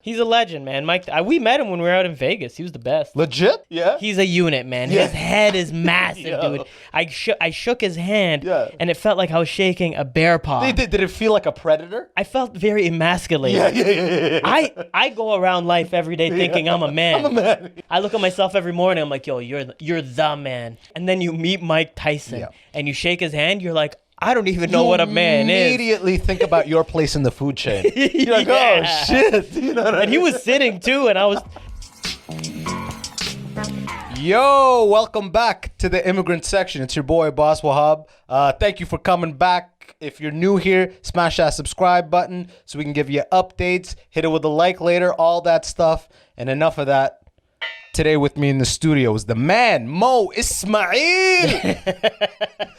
He's a legend, man. Mike, we met him when we were out in Vegas. He was the best. Legit? Yeah. He's a unit, man. Yeah. His head is massive, Yo. dude. I shook his hand, Yeah. and it felt like I was shaking a bear paw. Did it feel like a predator? I felt very emasculated. Yeah. I go around life every day thinking I'm a man. I'm a man. I look at myself every morning. I'm like, yo, you're the man. And then you meet Mike Tyson, and you shake his hand. You're like, I don't even know what a man is. Immediately think about your place in the food chain. You're like, Yeah. oh shit. You know what I And he mean? was sitting too, and I was. Yo, welcome back to the Immigrant Section. It's your boy, Abbas Wahab. Thank you for coming back. If you're new here, smash that subscribe button so we can give you updates. Hit it with a like later, all that stuff. And enough of that. Today with me in the studio is the man, Moe Ismail.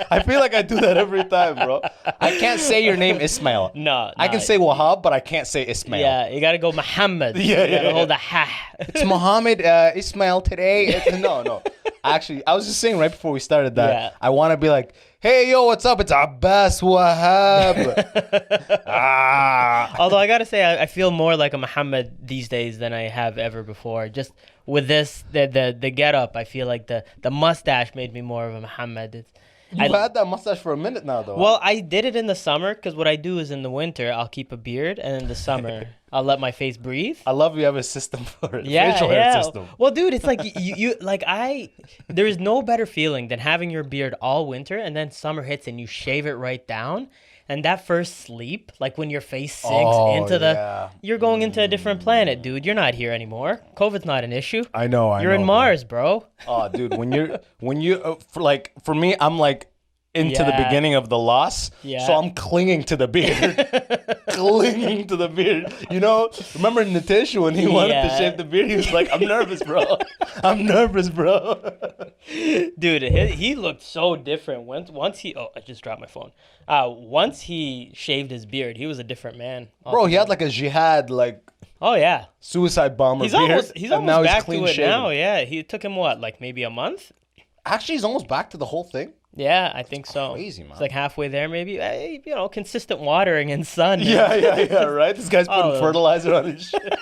I feel like I do that every time, bro. I can't say your name, Ismail. No. I can say Wahab, but I can't say Ismail. Yeah, you gotta go Muhammad. Yeah, you gotta yeah, hold the ha. It's Muhammad Ismail today. No. Actually, I was just saying right before we started that Yeah. I want to be like, hey, yo, what's up? It's Abbas Wahab. Although I gotta say, I feel more like a Muhammad these days than I have ever before. Just with this, the get up, I feel like the mustache made me more of a Muhammad. You've had that mustache for a minute now, though. Well, I did it in the summer because what I do is in the winter I'll keep a beard, and in the summer I'll let my face breathe. I love you have a system for it. Yeah, facial yeah. hair system. Well, dude, it's like there is no better feeling than having your beard all winter and then summer hits and you shave it right down. And that first sleep, like when your face sinks you're going into a different planet, dude. You're not here anymore. COVID's not an issue. I know. You're in Mars, bro. Oh, dude, for me, I'm like into the beginning of the loss. Yeah. So I'm clinging to the beard. Clinging to the beard. You know, remember Nitish when he wanted to shave the beard? He was like, I'm nervous, bro. I'm nervous, bro. Dude, he looked so different. Once he... Oh, I just dropped my phone. Once he shaved his beard, he was a different man. Bro, he had like a jihad, like... Oh, yeah. Suicide bomber He's beard. almost now back he's clean to it shaven. now, yeah. He took him, what, like maybe a month? Actually, he's almost back to the whole thing. Yeah, I think so. Crazy, man. It's like halfway there, maybe. Hey, consistent watering and sun. Yeah, right? This guy's putting Oh. fertilizer on his shit.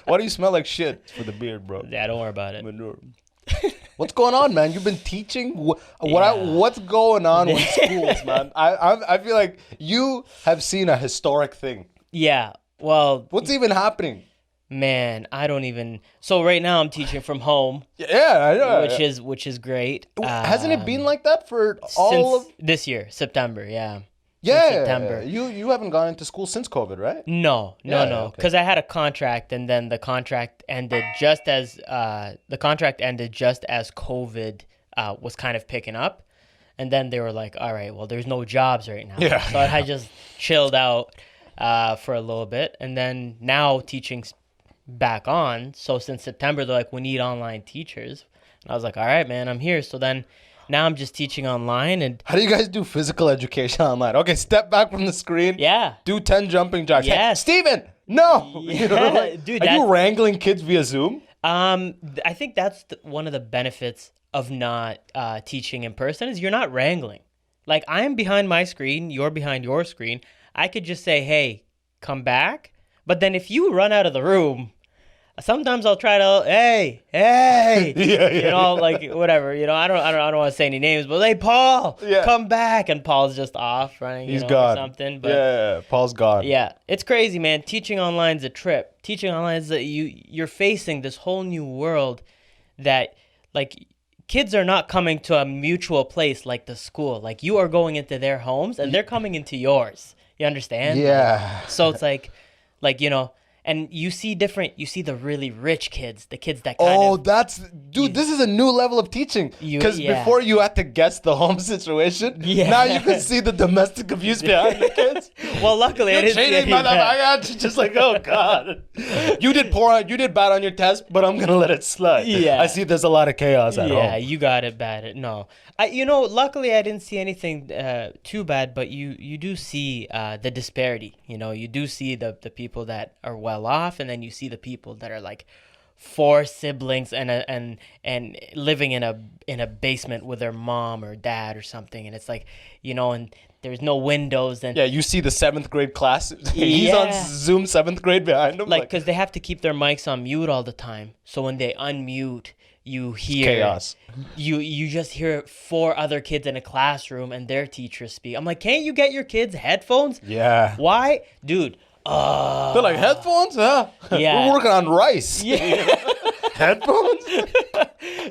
Why do you smell like shit? It's for the beard, bro. Yeah, don't worry about it. Manure. What's going on, man? You've been teaching. What's going on with schools, man? I feel like you have seen a historic thing. Yeah, well, What's even happening? man, I don't even. So right now I'm teaching from home, Yeah, I know. which is great. Hasn't it been like that for all since of? this year, September? Yeah. Yeah, September. You haven't gone into school since COVID, right? No, Yeah, okay. because I had a contract, and then the contract ended just as COVID was kind of picking up, and then they were like, "All right, well, there's no jobs right now." Yeah. So I just chilled out for a little bit, and then now teaching's back on. So since September, they're like, "We need online teachers," and I was like, "All right, man, I'm here." So then now I'm just teaching online, and How do you guys do physical education online? Okay, step back from the screen. yeah. Do 10 jumping jacks. Hey, Yes. Steven, no. You know, Yeah, dude, are you wrangling kids via Zoom? I think that's one of the benefits of not teaching in person is you're not wrangling. Like, I'm behind my screen, you're behind your screen. I could just say, "Hey, come back." But then if you run out of the room, sometimes I'll try to, hey, you know, like whatever. You know, I don't want to say any names, but hey, Paul, come back, and Paul's just off running. He's or gone. something. But Yeah, Paul's gone. yeah, it's crazy, man. Teaching online's a trip. Teaching online is that you're facing this whole new world that, like, kids are not coming to a mutual place like the school. Like, you are going into their homes and they're coming into yours. You understand? Yeah. So it's like, you know, and you see the really rich kids, the kids that kind Oh, of, this is a new level of teaching. Because before you had to guess the home situation, now you can see the domestic abuse behind the kids. well, luckily I didn't see any of that. Just like, oh God, you did bad on your test, but I'm gonna let it slide. Yeah. I see there's a lot of chaos at Yeah, home. you got it bad. No, luckily I didn't see anything too bad, but you do see the disparity. You know, you do see the people that are well off, and then you see the people that are like 4 siblings and living in a basement with their mom or dad or something, and it's like, and there's no windows, and Yeah, you see the 7th grade class. He's on Zoom 7th grade behind him. like because they have to keep their mics on mute all the time, so when they unmute, you hear chaos. You just hear 4 other kids in a classroom and their teachers speak. I'm like, can't you get your kids headphones? Yeah. Why, dude? They're like, headphones? Huh? Yeah. We're working on rice. Yeah. Headphones?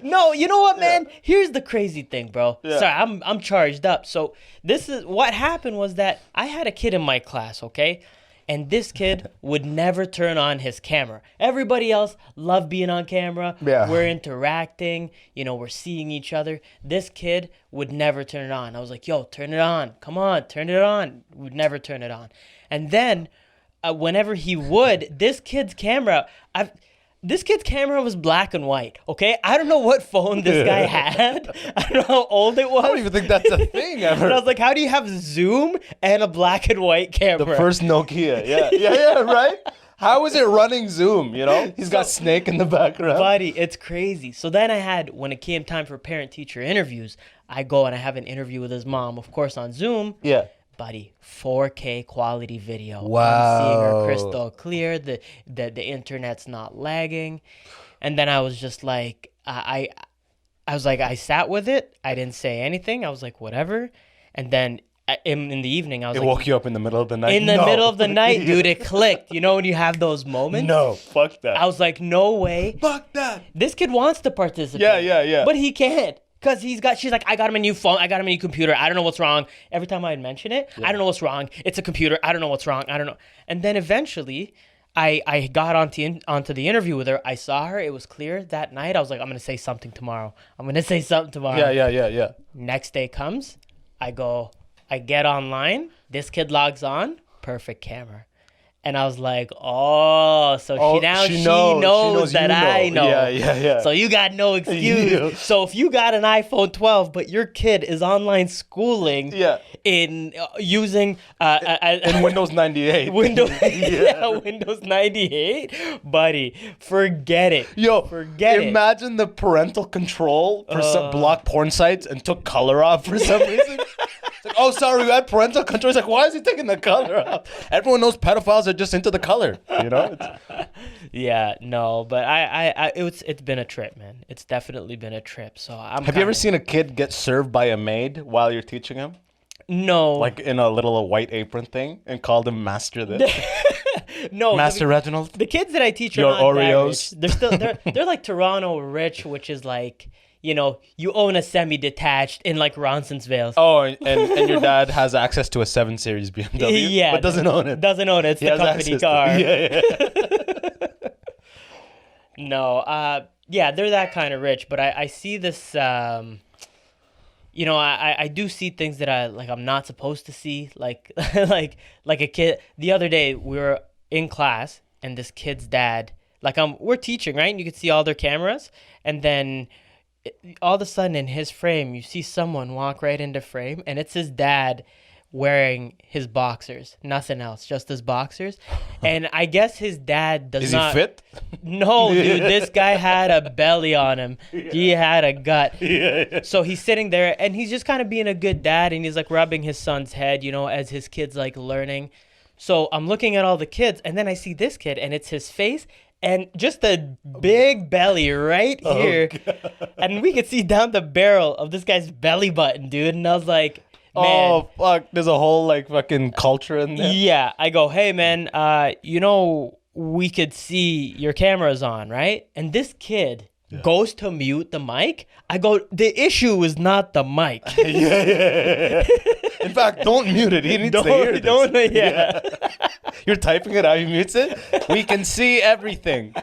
No, you know what, man? Here's the crazy thing, bro. Yeah. Sorry, I'm charged up. So this is what happened was that I had a kid in my class, okay? And this kid would never turn on his camera. Everybody else loved being on camera. Yeah. We're interacting. We're seeing each other. This kid would never turn it on. I was like, yo, turn it on. Come on, turn it on. Would never turn it on. And then whenever he would, this kid's camera was black and white, okay? I don't know what phone this guy had. I don't know how old it was. I don't even think that's a thing ever. But I was like, how do you have Zoom and a black and white camera? The first Nokia. Yeah, right? How is it running Zoom, He's got Snake in the background. Buddy, it's crazy. So then when it came time for parent-teacher interviews, I go and I have an interview with his mom, of course, on Zoom. Yeah. Buddy, 4K quality video. Wow. I'm seeing her crystal clear. The internet's not lagging. And then I was just like, I was like, I sat with it. I didn't say anything. I was like, whatever. And then in the evening, I was It like, woke you up in the middle of the night? in the middle of the night, dude, it clicked. You know when you have those moments? No, fuck that. I was like, no way. Fuck that. This kid wants to participate. Yeah. But he can't. Because she's like, I got him a new phone. I got him a new computer. I don't know what's wrong. Every time I'd mention it, I don't know what's wrong. It's a computer. I don't know what's wrong. I don't know. And then eventually, I got onto the interview with her. I saw her. It was clear that night. I was like, I'm going to say something tomorrow. Yeah. Next day comes. I get online. This kid logs on. Perfect camera. And I was like, she knows that I know. Yeah. So you got no excuse. Yeah. So if you got an iPhone 12, but your kid is online schooling in using in Windows 98. Windows 98, buddy, forget it. Imagine the parental control for some block porn sites and took color off for some reason. It's like, oh, sorry, we had parental control. It's like, why is he taking the color off? Everyone knows pedophiles are just into the color, Yeah, no, but it's been a trip, man. It's definitely been a trip. So Have you ever seen a kid get served by a maid while you're teaching him? No. Like in a little white apron thing, and called him Master this? No, Master Reginald? The kids that I teach are Your not Oreos. that rich. They're like Toronto rich, which is like, you own a semi-detached in like Ronsonsvale. Oh, and your dad has access to a 7 Series BMW, yeah, but doesn't own it. Doesn't own it. It's the company car. Yeah. No, they're that kind of rich, but I see this, I do see things that I'm not supposed to see, like a kid. The other day we were in class and this kid's dad, we're teaching, right? And you can see all their cameras, and then all of a sudden in his frame, you see someone walk right into frame, and it's his dad wearing his boxers, nothing else, just his boxers. And I guess his dad does not. Is he fit? No, dude, this guy had a belly on him. He had a gut. Yeah. So he's sitting there and he's just kind of being a good dad, and he's like rubbing his son's head, as his kid's like learning. So I'm looking at all the kids, and then I see this kid, and it's his face and just a big belly right here. And we could see down the barrel of this guy's belly button, dude. And I was like, man. Oh, fuck. There's a whole, fucking culture in there. Yeah. I go, hey, man, we could see your cameras on, right? And this kid goes to mute the mic. I go, the issue is not the mic. Yeah. In fact, don't mute it. He needs to hear this. Yeah. You're typing it out. He mutes it. We can see everything.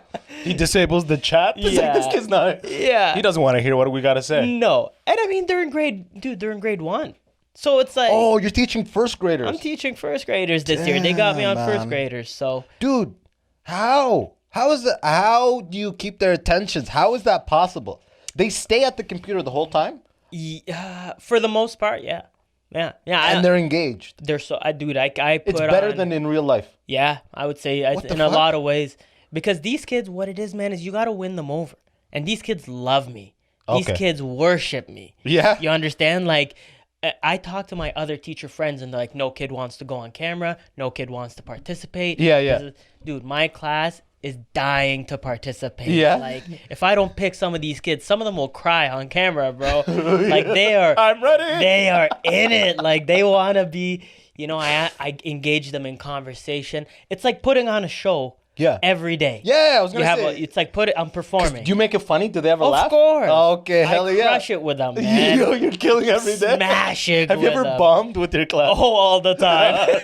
He disables the chat. It's like, this kid's not. Yeah. He doesn't want to hear what we got to say. No. And I mean, they're in grade 1. So it's like. Oh, you're teaching first graders. I'm teaching first graders this year. They got me on first graders. So. Dude, how? How do you keep their attentions? How is that possible? They stay at the computer the whole time? For the most part, yeah. Yeah. And they're engaged. They're so, I put It's better than in real life. Yeah, I would say in fuck? a lot of ways, Because these kids, what it is, man, is you got to win them over. And these kids love me. These kids worship me. Yeah. You understand? Like, I talk to my other teacher friends and they're like, no kid wants to go on camera. No kid wants to participate. Yeah. Dude, my class is dying to participate. Yeah. Like, if I don't pick some of these kids, some of them will cry on camera, bro. Like, they are. I'm ready. They are in it. Like, they want to be, you know, I engage them in conversation. It's like putting on a show. Yeah. Every day. Yeah, I was gonna say. It's like I'm performing. Do you make it funny? Do they ever laugh? Of course. Okay, hell yeah. I crush it with them, man. Yo, you're killing every day. Smash it. Have you ever bombed with your class? Oh, all the time.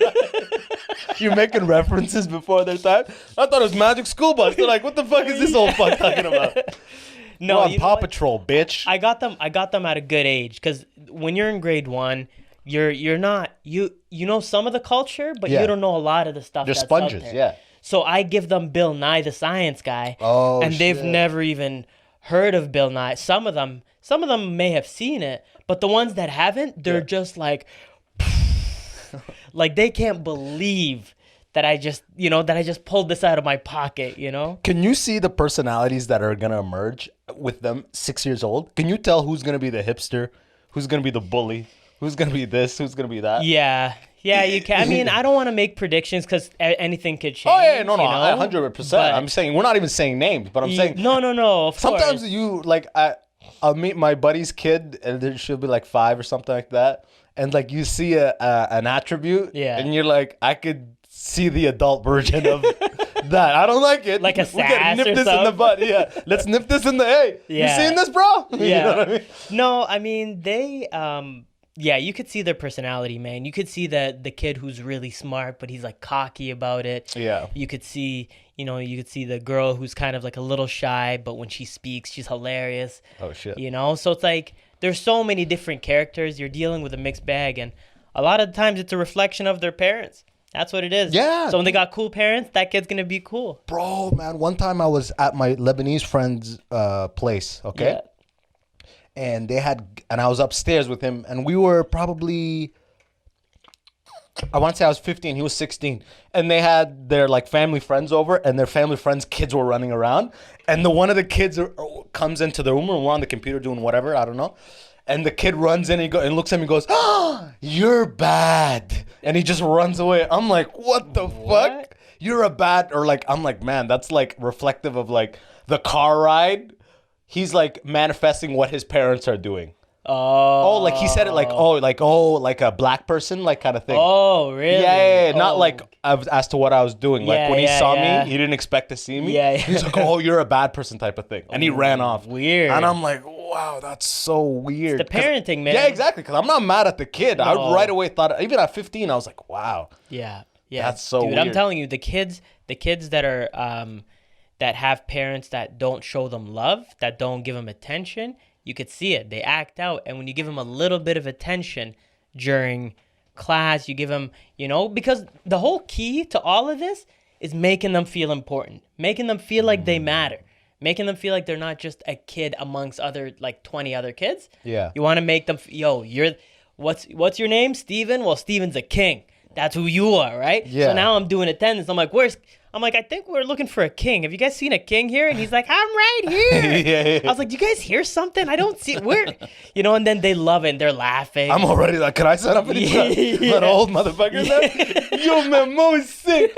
You're making references before their time. I thought it was Magic School Bus. They're like, what the fuck is this old fuck talking about? No, we're on Paw Patrol, bitch. I got them at a good age because when you're in grade 1, you're not you know some of the culture, but you don't know a lot of the stuff. They're that's sponges, out there. yeah. So I give them Bill Nye the Science Guy, and they've never even heard of Bill Nye. Some of them may have seen it, but the ones that haven't, they're just like, like they can't believe that I just pulled this out of my pocket, you know? Can you see the personalities that are gonna emerge with them 6 years old? Can you tell who's gonna be the hipster, who's gonna be the bully, who's gonna be this, who's gonna be that? Yeah, you can. I mean, I don't want to make predictions because anything could change. Oh yeah, no, you know? 100%. I'm saying we're not even saying names, but I'm saying no. Of sometimes course. you like I'll meet my buddy's kid, and she'll be like 5 or something like that, and like you see an attribute, and you're like, I could see the adult version of that. I don't like it. Like a we sass can nip or this something. in the butt. Yeah, let's nip this in the You seen this, bro? Yeah. You know what I mean? No, I mean they. Yeah, you could see their personality, man. You could see the kid who's really smart, but he's like cocky about it. Yeah. You could see the girl who's kind of like a little shy, but when she speaks, she's hilarious. Oh shit. You know, so it's like there's so many different characters. You're dealing with a mixed bag, and a lot of the times it's a reflection of their parents. That's what it is. Yeah. So when they got cool parents, that kid's gonna be cool. Bro, man, one time I was at my Lebanese friend's place, okay? Yeah. And I was upstairs with him, and we were probably, I want to say I was 15, he was 16, and they had their like family friends over, and their family friends' kids were running around, and one of the kids comes into the room, and we're on the computer doing whatever, I don't know, and the kid runs in and looks at me and goes, "Ah, you're bad," and he just runs away. I'm like, what the fuck? You're a bad, or like, I'm like, man, that's like reflective of like the car ride. He's like manifesting what his parents are doing. Oh, like he said it like like a black person, like kind of thing. Oh, really? Yeah. Not like as to what I was doing. Like when he saw me, he didn't expect to see me. Yeah. He's like, "Oh, you're a bad person," type of thing, and he ran off. Weird. And I'm like, wow, that's so weird. It's the parenting, man. Yeah, exactly. Because I'm not mad at the kid. I right away thought, even at 15, I was like, wow. Yeah. That's so Dude, weird. I'm telling you, the kids that are that have parents that don't show them love, that don't give them attention, you could see it. They act out. And when you give them a little bit of attention during class, you give them, because the whole key to all of this is making them feel important, making them feel like they matter, making them feel like they're not just a kid amongst other, like 20 other kids. Yeah. You want to make them, what's your name? Steven? Well, Steven's a king. That's who you are, right? Yeah. So now I'm doing attendance. I'm like, I think we're looking for a king. Have you guys seen a king here? And he's like, I'm right here. Yeah. I was like, do you guys hear something? I don't see where, and then they love it and they're laughing. I'm already like, can I set up any that old motherfucker there? Yo, man, Moe is sick.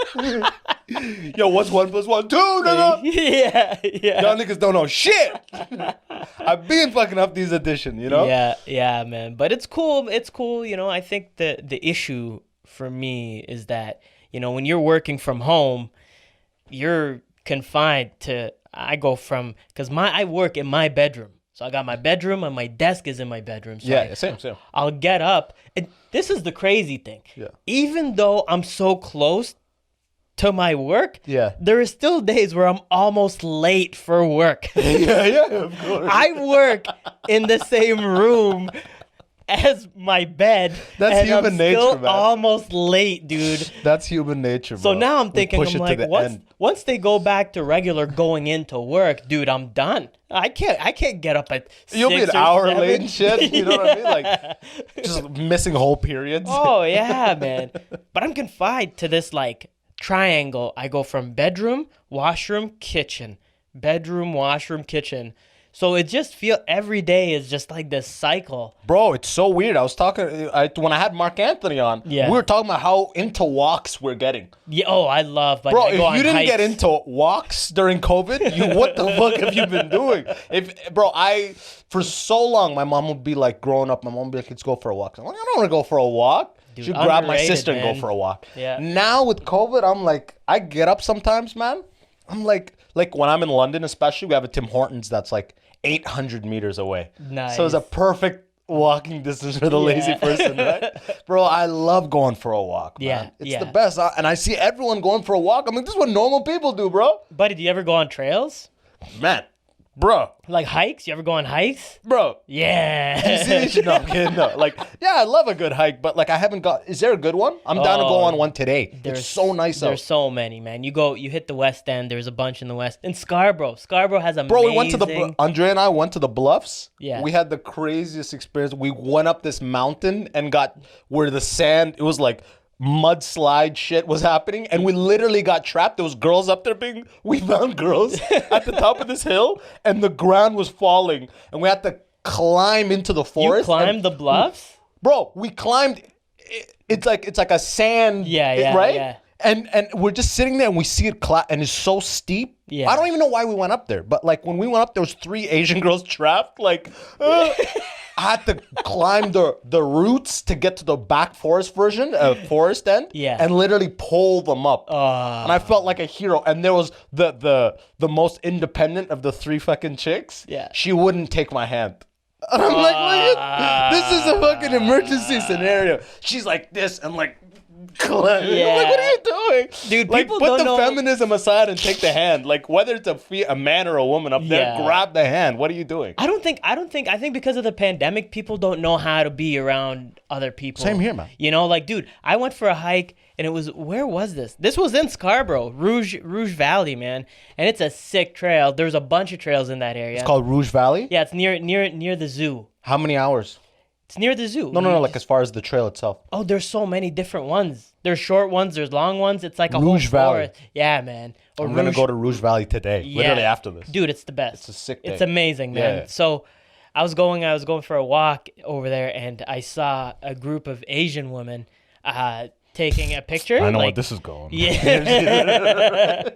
Yo, what's 1 + 1? 2, nigga. Yeah. Y'all niggas don't know shit. I've been fucking up these editions, Yeah, man. But it's cool. It's cool. I think the issue for me is that, when you're working from home, you're confined to, because I work in my bedroom. So I got my bedroom and my desk is in my bedroom. So same. I'll get up. And this is the crazy thing. Yeah. Even though I'm so close to my work, there are still days where I'm almost late for work. Yeah, of course. I work in the same room as my bed. That's human I'm nature, still man. Almost late, dude. That's human nature, bro. So now I'm thinking, Push I'm it to like, the end. once they go back to regular going into work, dude, I'm done. I can't get up at 6 You'll be an or hour 7. late and shit. You know what I mean? Like, just missing whole periods. Oh yeah, man. But I'm confined to this like triangle. I go from bedroom, washroom, kitchen, bedroom, washroom, kitchen. So it just every day is just like this cycle. Bro, it's so weird. I was talking when I had Mark Anthony on. Yeah. We were talking about how into walks we're getting. Yeah. Oh, I love. But Bro, I go if you on didn't hikes. get into walks during COVID, what the fuck have you been doing? For so long, my mom would be like, growing up, my mom would be like, let's go for a walk. I'm like, I don't want to go for a walk. Dude, She'd grab my underrated, sister and man. go for a walk. Yeah. Now with COVID, I'm like, I get up sometimes, man. I'm like when I'm in London, especially, we have a Tim Hortons that's like 800 meters away. Nice. So it's a perfect walking distance for the lazy person, right? Bro, I love going for a walk, man. Yeah, It's yeah. the best. And I see everyone going for a walk. I'm like, this is what normal people do, bro. Buddy, do you ever go on trails? Man, bro. Like hikes? You ever go on hikes? Bro. Yeah. No, I'm kidding. No. Like, yeah, I love a good hike, but like I haven't got. Is there a good one? I'm down to go on one today. It's so nice out. There's so many, man. You hit the West End. There's a bunch in the West. In Scarborough. Scarborough has amazing. Bro, we went to Andre and I went to the Bluffs. Yeah. We had the craziest experience. We went up this mountain and got where the sand, it was like mudslide shit was happening, and we literally got trapped. There was girls up there we found girls at the top of this hill, and the ground was falling, and we had to climb into the forest. You climbed the bluffs? Bro, we climbed. It's like a sand, Yeah, right? yeah. And we're just sitting there and we see it and it's so steep. Yeah. I don't even know why we went up there, but like when we went up, there was 3 Asian girls trapped. Like, I had to climb the roots to get to the back forest forest end. Yeah. And literally pull them up. And I felt like a hero. And there was the most independent of the 3 fucking chicks. Yeah. She wouldn't take my hand. And I'm like, this is a fucking emergency scenario. She's like this and like, I'm like, what are you doing? Dude, like, people put don't the know. feminism aside and take the hand. Like, whether it's a man or a woman up there, Yeah. grab the hand. What are you doing? I think because of the pandemic, people don't know how to be around other people. Same here, man. You know, like, dude, I went for a hike and it was, where was this? This was in Scarborough, Rouge Valley, man. And it's a sick trail. There's a bunch of trails in that area. It's called Rouge Valley? Yeah, it's near the zoo. How many hours? It's near the zoo. No, like as far as the trail itself. Oh, there's so many different ones. There's short ones, there's long ones. It's like a Rouge whole Valley. forest. Yeah, man. Or I'm going to go to Rouge Valley today, literally after this. Dude, it's the best. It's a sick day. It's amazing, man. Yeah. So I was going for a walk over there, and I saw a group of Asian women taking a picture. I know like, where this is going. Yeah.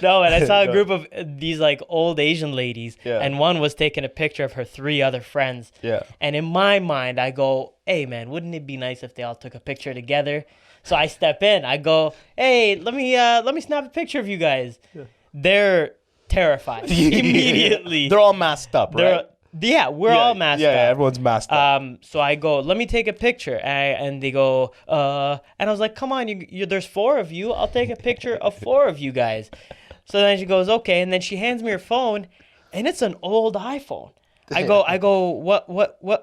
No, and I saw a group of these like old Asian ladies, Yeah. and one was taking a picture of her 3 other friends. Yeah. And in my mind, I go, hey, man, wouldn't it be nice if they all took a picture together? So I step in. I go, hey, let me snap a picture of you guys. Yeah. They're terrified immediately. They're all masked up, right? We're all masked up. Yeah, everyone's masked up. So I go, let me take a picture. And they go, and I was like, come on, there's 4 of you. I'll take a picture of 4 of you guys. So then she goes, okay. And then she hands me her phone, and it's an old iPhone. I go, what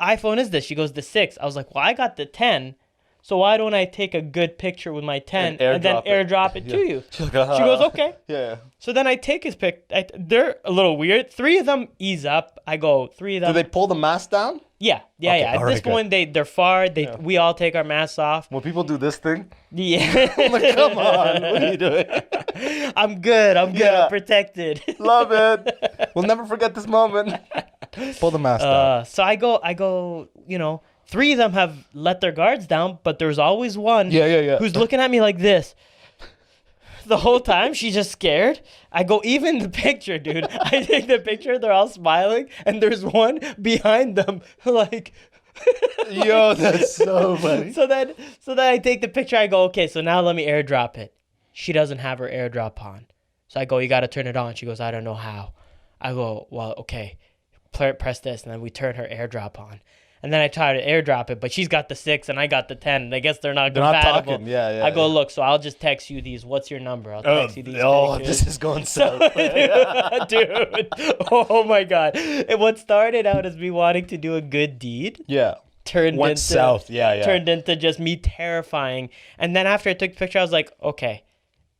iPhone is this? She goes, the 6. I was like, well, I got the 10. So why don't I take a good picture with my 10 and then airdrop it to you? She's like, She goes, okay. Yeah. So then I take his pic. They're a little weird. 3 of them ease up. I go, 3 of them. Do they pull the mask down? Yeah. Okay, At all this right, point, they're far. We all take our masks off. When people do this thing, Yeah. I'm like, come on, what are you doing? I'm good. Yeah. I'm protected. Love it. We'll never forget this moment. Pull the mask down. So I go, 3 of them have let their guards down, but there's always one who's looking at me like this. The whole time, she's just scared. I go, even the picture, dude. I take the picture, they're all smiling, and there's one behind them, like... Yo, that's so funny. So then I take the picture, I go, okay, so now let me airdrop it. She doesn't have her airdrop on. So I go, you got to turn it on. She goes, I don't know how. I go, well, okay, press this, and then we turn her airdrop on. And then I try to airdrop it, but she's got the 6 and I got the 10. And I guess they're not compatible. Talking. Yeah. I go, look, so I'll just text you these. What's your number? I'll text you these. Oh, pictures. this is going south. Dude. Oh my God. And what started out as me wanting to do a good deed. Yeah. Turned Went south. Yeah. Turned into just me terrifying. And then after I took the picture, I was like, okay,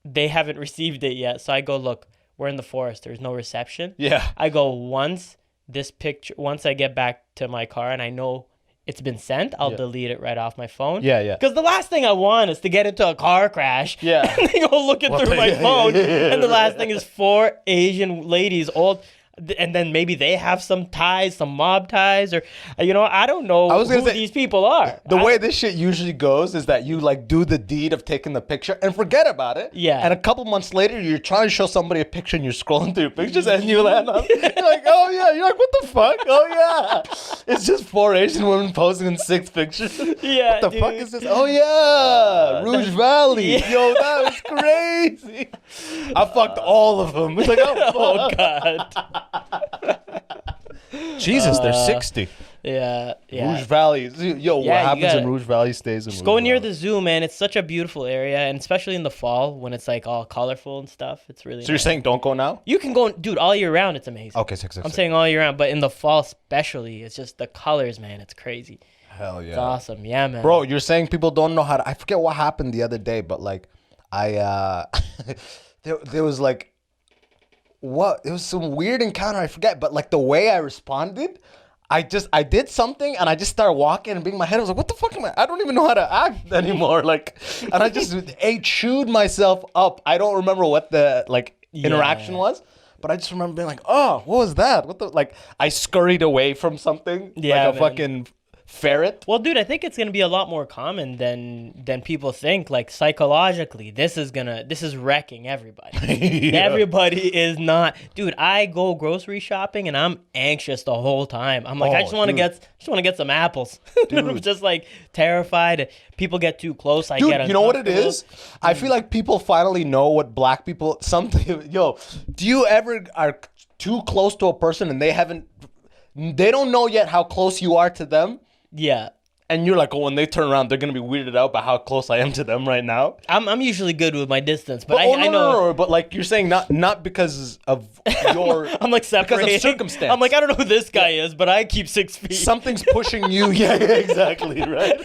they haven't received it yet. So I go, look, we're in the forest. There's no reception. Yeah. I go, once I get back to my car and I know it's been sent, I'll delete it right off my phone. Yeah. Because the last thing I want is to get into a car crash. Yeah. And then go looking through my phone. And the last thing is 4 Asian ladies, old. And then maybe they have some ties, some mob ties, or I don't know who these people are. The way this shit usually goes is that you like do the deed of taking the picture and forget about it. Yeah. And a couple months later, you're trying to show somebody a picture and you're scrolling through your pictures and you land on. You're like, oh yeah. You're like, what the fuck? Oh yeah. It's just 4 Asian women posing in 6 pictures. Yeah. What the fuck is this? Oh yeah, Rouge Valley. Yeah. Yo, that was crazy. I fucked all of them. It's like, Oh God. Jesus, they're 60. Yeah. Rouge Valley. Yo, what happens in Rouge Valley stays in Rouge Go near Valley. the zoo, man. It's such a beautiful area, and especially in the fall when it's like all colorful and stuff. It's really So you're saying don't go now? you can go, dude, all year round. It's amazing. Okay, six. I'm saying all year round, but in the fall especially, it's just the colors, man. It's crazy. Hell yeah. It's awesome. Yeah, man. Bro, you're saying people don't know how to... I forget what happened the other day, but like, there was like... What? It was some weird encounter, I forget, but like the way I responded, I did something and I just started walking and being my head. I was like, what the fuck am I don't even know how to act anymore. Like, and I just chewed myself up. I don't remember what the like interaction was, but I just remember being like, oh, what was that? What the, like, I scurried away from something like a fucking ferret. Well, dude, I think it's gonna be a lot more common than people think. Like psychologically, this is wrecking everybody. Yeah. Everybody is not, dude. I go grocery shopping and I'm anxious the whole time. I'm like, I just want to get some apples. I'm just like terrified. People get too close. I get you know what it is? I feel like people finally know what black people. Something, yo. Do you ever are too close to a person and they don't know yet how close you are to them? Yeah. And you're like, oh, when they turn around, they're gonna be weirded out by how close I am to them right now. I'm usually good with my distance, but I know. No, but like you're saying, not because of your. I'm like separating. Because of circumstance. I'm like, I don't know who this guy is, but I keep 6 feet. Something's pushing you. Yeah, exactly, right.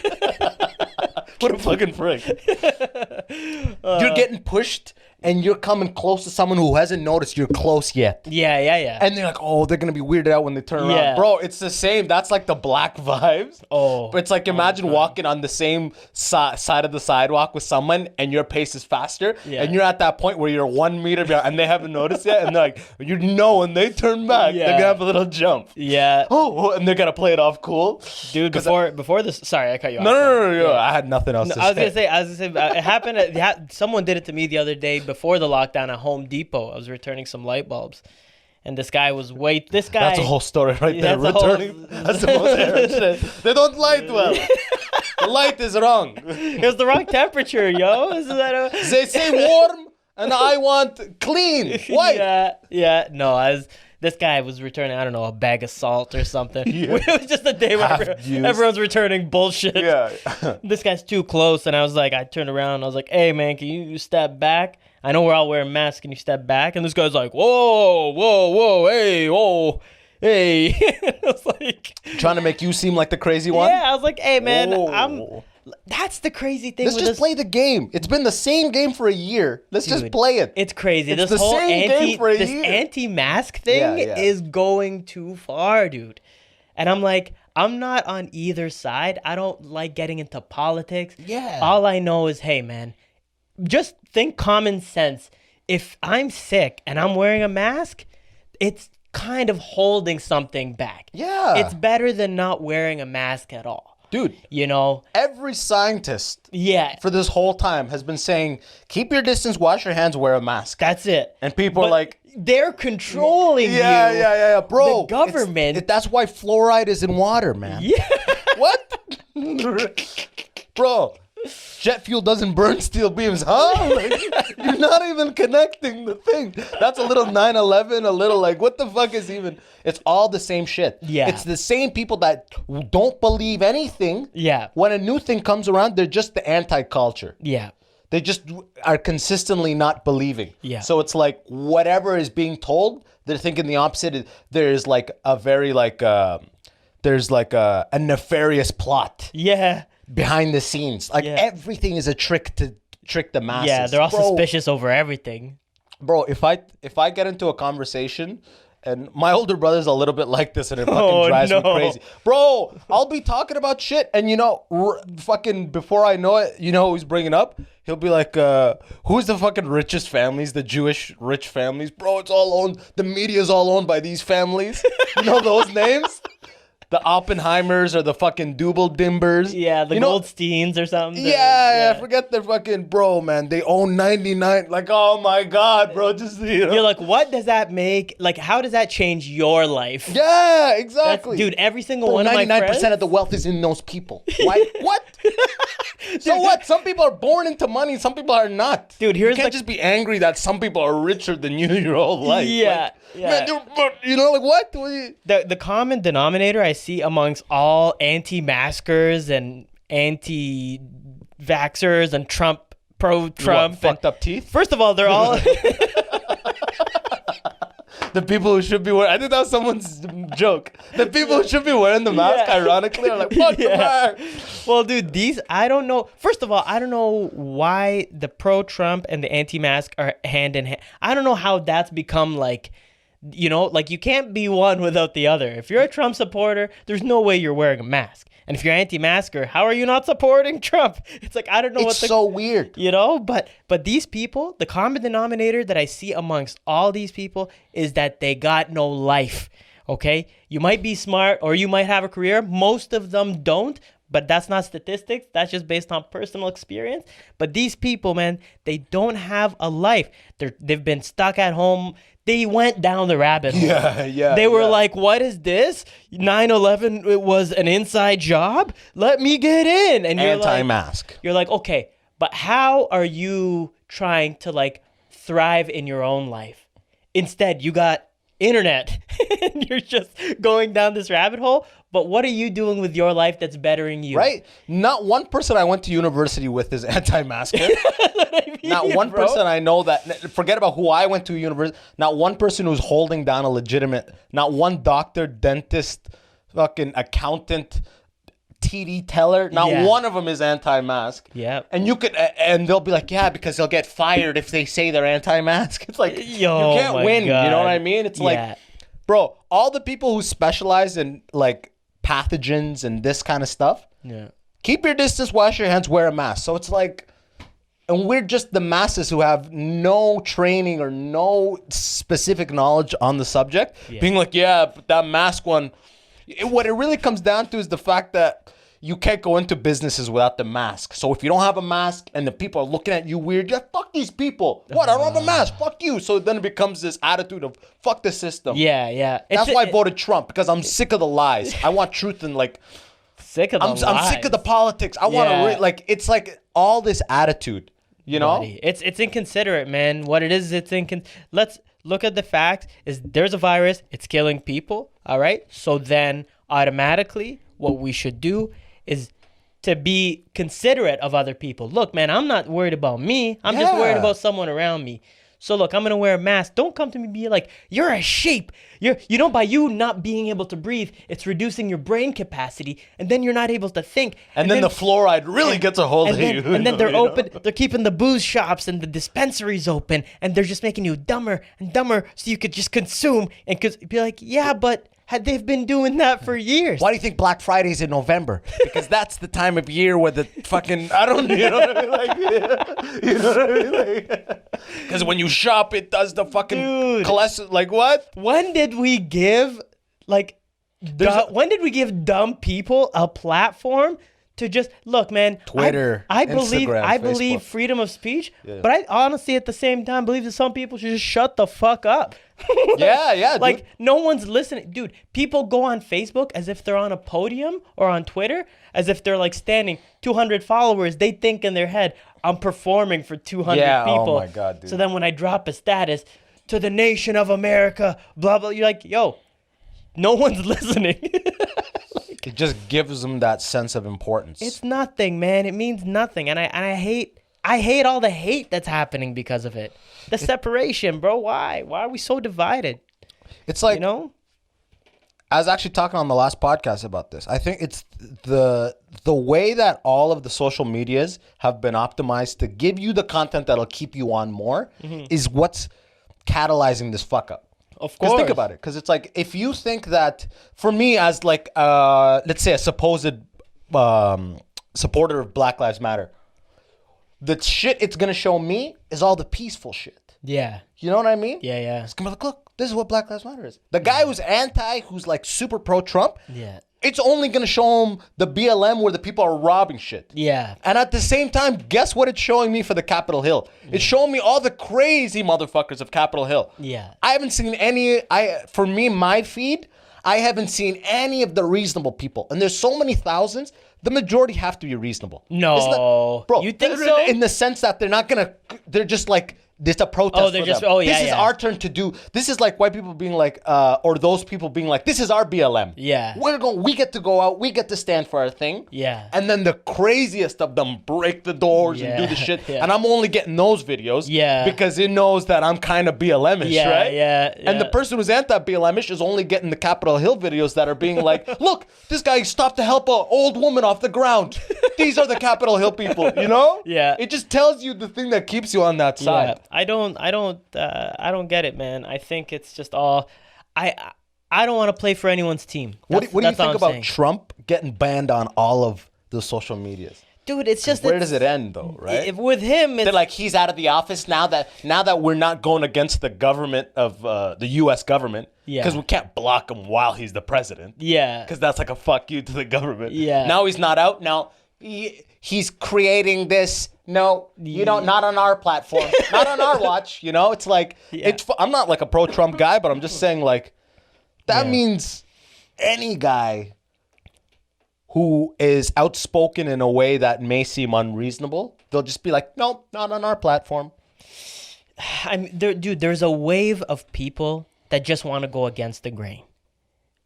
What a fucking prick. You're getting pushed and you're coming close to someone who hasn't noticed you're close yet. Yeah. And they're like, oh, they're going to be weirded out when they turn around. Yeah. Bro, it's the same. That's like the black vibes. Oh. But it's like, imagine walking on the same side of the sidewalk with someone and your pace is faster. Yeah. And you're at that point where you're 1 meter behind and they haven't noticed yet. And they're like, when they turn back, they're going to have a little jump. Yeah. Oh, and they're going to play it off cool. Dude, before this, sorry, I cut you off. No. I had nothing else to say. I was gonna say, it happened. Someone did it to me the other day before the lockdown at Home Depot. I was returning some light bulbs, and this guy. That's a whole story right there. That's the most errant shit. They don't light well. The light is wrong. It was the wrong temperature, yo. They say warm, and I want clean. White. Yeah. No, this guy was returning, I don't know, a bag of salt or something. Yeah. It was just a day where everyone's returning bullshit. Yeah. This guy's too close, and I turned around, and I was like, hey, man, can you step back? I know we're all wearing masks. Can you step back? And this guy's like, whoa, hey. I was like... Trying to make you seem like the crazy one? Yeah, I was like, hey, man, that's the crazy thing. Let's just play the game. It's been the same game for a year. Let's just play it. It's crazy. It's this the whole same game for a year. anti-mask thing is going too far, dude. And I'm like, I'm not on either side. I don't like getting into politics. Yeah. All I know is, hey, man, just think common sense. If I'm sick and I'm wearing a mask, it's kind of holding something back. Yeah. It's better than not wearing a mask at all. Dude, every scientist for this whole time has been saying, keep your distance, wash your hands, wear a mask. That's it. And people are like, they're controlling you. Yeah. Bro, the government. That's why fluoride is in water, man. Yeah. What? Bro, jet fuel doesn't burn steel beams, huh? Like, you're not even connecting the thing. That's a little 9/11, a little like, what the fuck is even... It's all the same shit. Yeah. It's the same people that don't believe anything. Yeah. When a new thing comes around, they're just the anti-culture. Yeah. They just are consistently not believing. Yeah. So it's like whatever is being told, they're thinking the opposite. There's like a very like, there's like a nefarious plot. Yeah. Behind the scenes. Like everything is a trick to trick the masses. Yeah, they're all suspicious over everything. Bro, if I get into a conversation And my older brother's a little bit like this, and it fucking drives me crazy. Bro, I'll be talking about shit, and fucking before I know it, who he's bringing up? He'll be like, who's the fucking richest families, the Jewish rich families? Bro, it's all owned, the media's all owned by these families. You know those names? The Oppenheimers or the fucking Dubel-Dimbers. Yeah, the Goldsteins or something. Yeah, forget the fucking, bro, man. They own 99. Like, oh my God, bro. Just, You're like, what does that make? Like, how does that change your life? Yeah, exactly. Dude, every single one of my friends. 99% of the wealth is in those people. Why? What? So what? Some people are born into money. Some people are not. Dude, you can't just be angry that some people are richer than you your whole life. Yeah. Man, like what? The common denominator I see amongst all anti-maskers and anti-vaxxers and pro-Trump. Fucked up teeth? First of all, they're all... The people who should be wearing... I think that was someone's joke. The people who should be wearing the mask, ironically, are like, fuck the mask. Well, dude, I don't know. First of all, I don't know why the pro-Trump and the anti-mask are hand in hand. I don't know how that's become like... like you can't be one without the other. If you're a Trump supporter, there's no way you're wearing a mask. And if you're anti-masker, how are you not supporting Trump? It's like, I don't know It's so weird. But these people, the common denominator that I see amongst all these people is that they got no life, okay? You might be smart or you might have a career. Most of them don't, but that's not statistics. That's just based on personal experience. But these people, man, they don't have a life. They've been stuck at home. They went down the rabbit hole. Yeah. They were like, what is this? 9/11, it was an inside job? Let me get in. And you're anti-mask. You're like, okay, but how are you trying to like thrive in your own life? Instead, you got internet and you're just going down this rabbit hole. But what are you doing with your life that's bettering you? Right. Not one person I went to university with is anti-masker. Not one person I know that, forget about who I went to university, not one person who's holding down a legitimate, not one doctor, dentist, fucking accountant, TD teller, not one of them is anti-mask. Yeah. And they'll be like, yeah, because they'll get fired if they say they're anti-mask. It's like, you can't win. God. You know what I mean? It's like, bro, all the people who specialize in like pathogens and this kind of stuff, keep your distance, wash your hands, wear a mask. So it's like, and we're just the masses who have no training or no specific knowledge on the subject, being like, but that mask one, what it really comes down to is the fact that you can't go into businesses without the mask. So if you don't have a mask and the people are looking at you weird, fuck these people. What? I don't have a mask. Fuck you. So then it becomes this attitude of fuck the system. Yeah. That's why I voted Trump, because I'm sick of the lies. I want truth and like... Sick of the lies. I'm sick of the politics. I want to... it's like all this attitude, you know? Buddy, it's inconsiderate, man. What it is, let's look at the fact is there's a virus. It's killing people, all right? So then automatically what we should do is to be considerate of other people. Look, man, I'm not worried about me. I'm just worried about someone around me. So look, I'm going to wear a mask. Don't come to me and be like, you're a sheep. By you not being able to breathe, it's reducing your brain capacity. And then you're not able to think. And then the fluoride really gets a hold of you. And then they're keeping the booze shops and the dispensaries open. And they're just making you dumber and dumber so you could just consume. And be like, yeah, but... they've been doing that for years. Why do you think Black Friday's in November? Because that's the time of year where the fucking, you know what I mean? Like, you know what I mean? Because when you shop, it does the fucking cholesterol. Like what? When did we give dumb people a platform to just look, man? Twitter, I Instagram, believe Facebook. Freedom of speech, but I honestly at the same time believe that some people should just shut the fuck up. Yeah, like dude. no one's listening, dude. People go on Facebook as if they're on a podium, or on Twitter as if they're like standing 200 followers. They think in their head, I'm performing for 200 people. Oh my God, dude. So then when I drop a status to the nation of America, blah blah, you're like, yo, no one's listening. It just gives them that sense of importance. It's nothing, man. It means nothing, and I hate all the hate that's happening because of it. The separation, bro. Why are we so divided? It's like, you know, I was actually talking on the last podcast about this. I think it's the way that all of the social medias have been optimized to give you the content that'll keep you on more is what's catalyzing this fuck up. Of Because think course. about it. Because it's like, if you think that, for me as like, let's say a supposed supporter of Black Lives Matter, the shit it's gonna show me is all the peaceful shit. Yeah. You know what I mean? Yeah, yeah. It's gonna be like, look, this is what Black Lives Matter is. The guy who's who's like super pro-Trump, Yeah. it's only gonna show him the BLM where the people are robbing shit. Yeah. And at the same time, guess what it's showing me for the Capitol Hill? It's showing me all the crazy motherfuckers of Capitol Hill. Yeah. I haven't seen any, for me, my feed, I haven't seen any of the reasonable people. And there's so many thousands, the majority have to be reasonable. No. Isn't that- bro, You think so? In the sense that they're just like, this a protest. Oh, they're for just- them. oh, yeah, This is yeah. our turn to do. This is like white people being like, or those people being like, this is our BLM. Yeah. We get to go out. We get to stand for our thing. Yeah. And then the craziest of them break the doors and do the Yeah, shit. yeah. And I'm only getting those videos. Yeah. Because it knows that I'm kind of BLM-ish, Yeah, right? yeah, And the yeah. person who's anti-BLM-ish is only getting the Capitol Hill videos that are being like, look, this guy stopped to help an old woman off the ground. These are the Capitol Hill people, you know? Yeah. It just tells you the thing that keeps you on that side. Yeah. I don't get it, man. I think it's just all. I don't want to play for anyone's team. What do you That's all think I'm about saying. Trump getting banned on all of the social medias? Dude? It's just Where does it end, though, right? With him, it's They're like, he's out of the office now that we're not going against the government of the U.S. government. Yeah. Because we can't block him while he's the president. yeah, Because that's like a fuck you to the government. Yeah. Now he's not out. Now he's creating this. No, you don't. Not on our platform. Not on our watch. You know, it's like I'm not like a pro-Trump guy, but I'm just saying like that Yeah. means any guy who is outspoken in a way that may seem unreasonable, they'll just be like, no, not on our platform. I mean, dude, there's a wave of people that just want to go against the grain.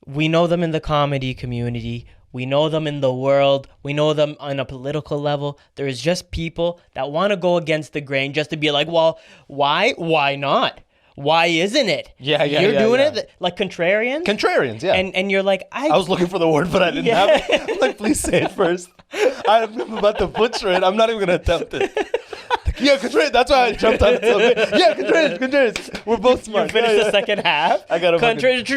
We know them in the comedy community. We know them in the world. We know them on a political level. There's just people that want to go against the grain just to be like, well, why? Why not? Why isn't it? Yeah, You're doing yeah. it like contrarians. Contrarians, yeah. And you're like, I was looking for the word, but I didn't have it. I'm like, please say it first. I'm about to butcher it. I'm not even going to attempt it. Yeah, contrarian. That's why I jumped on it so big. Yeah, contrarians. We're both smart. You finished the second half. I got a Contrarian.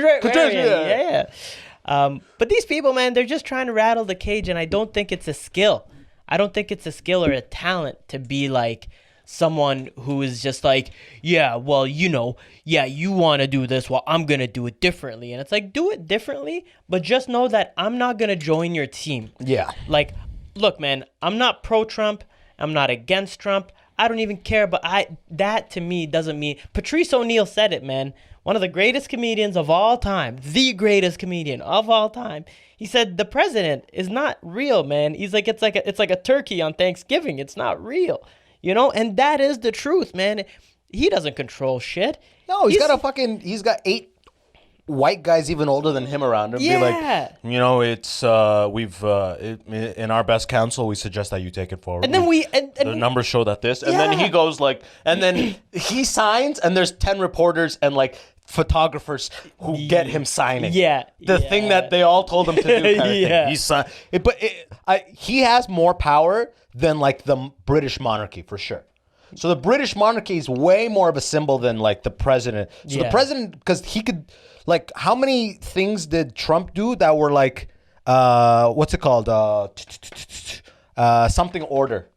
yeah. But these people, man, they're just trying to rattle the cage, and I don't think it's a skill. I don't think it's a skill or a talent to be like someone who is just like, yeah, well, you know, yeah, you want to do this, well, I'm going to do it differently. And it's like, do it differently, but just know that I'm not going to join your team. Yeah. Like, look, man, I'm not pro-Trump. I'm not against Trump. I don't even care, but that to me doesn't mean... Patrice O'Neal said it, man. One of the greatest comedians of all time. The greatest comedian of all time. He said the president is not real, man. He's like, it's like a turkey on Thanksgiving. It's not real. You know? And that is the truth, man. He doesn't control shit. No, he's got 8 white guys even older than him around him. Yeah. Be like, you know, it's in our best counsel, we suggest that you take it forward. And then the numbers show that this, and then he goes like, and then he signs, and there's 10 reporters and like photographers who get him signing. The thing that they all told him to do. Kind of thing. He signed, he has more power than like the British monarchy for sure. So the British monarchy is way more of a symbol than like the president. So the president, because he could, like, how many things did Trump do that were like, what's it called? Something order.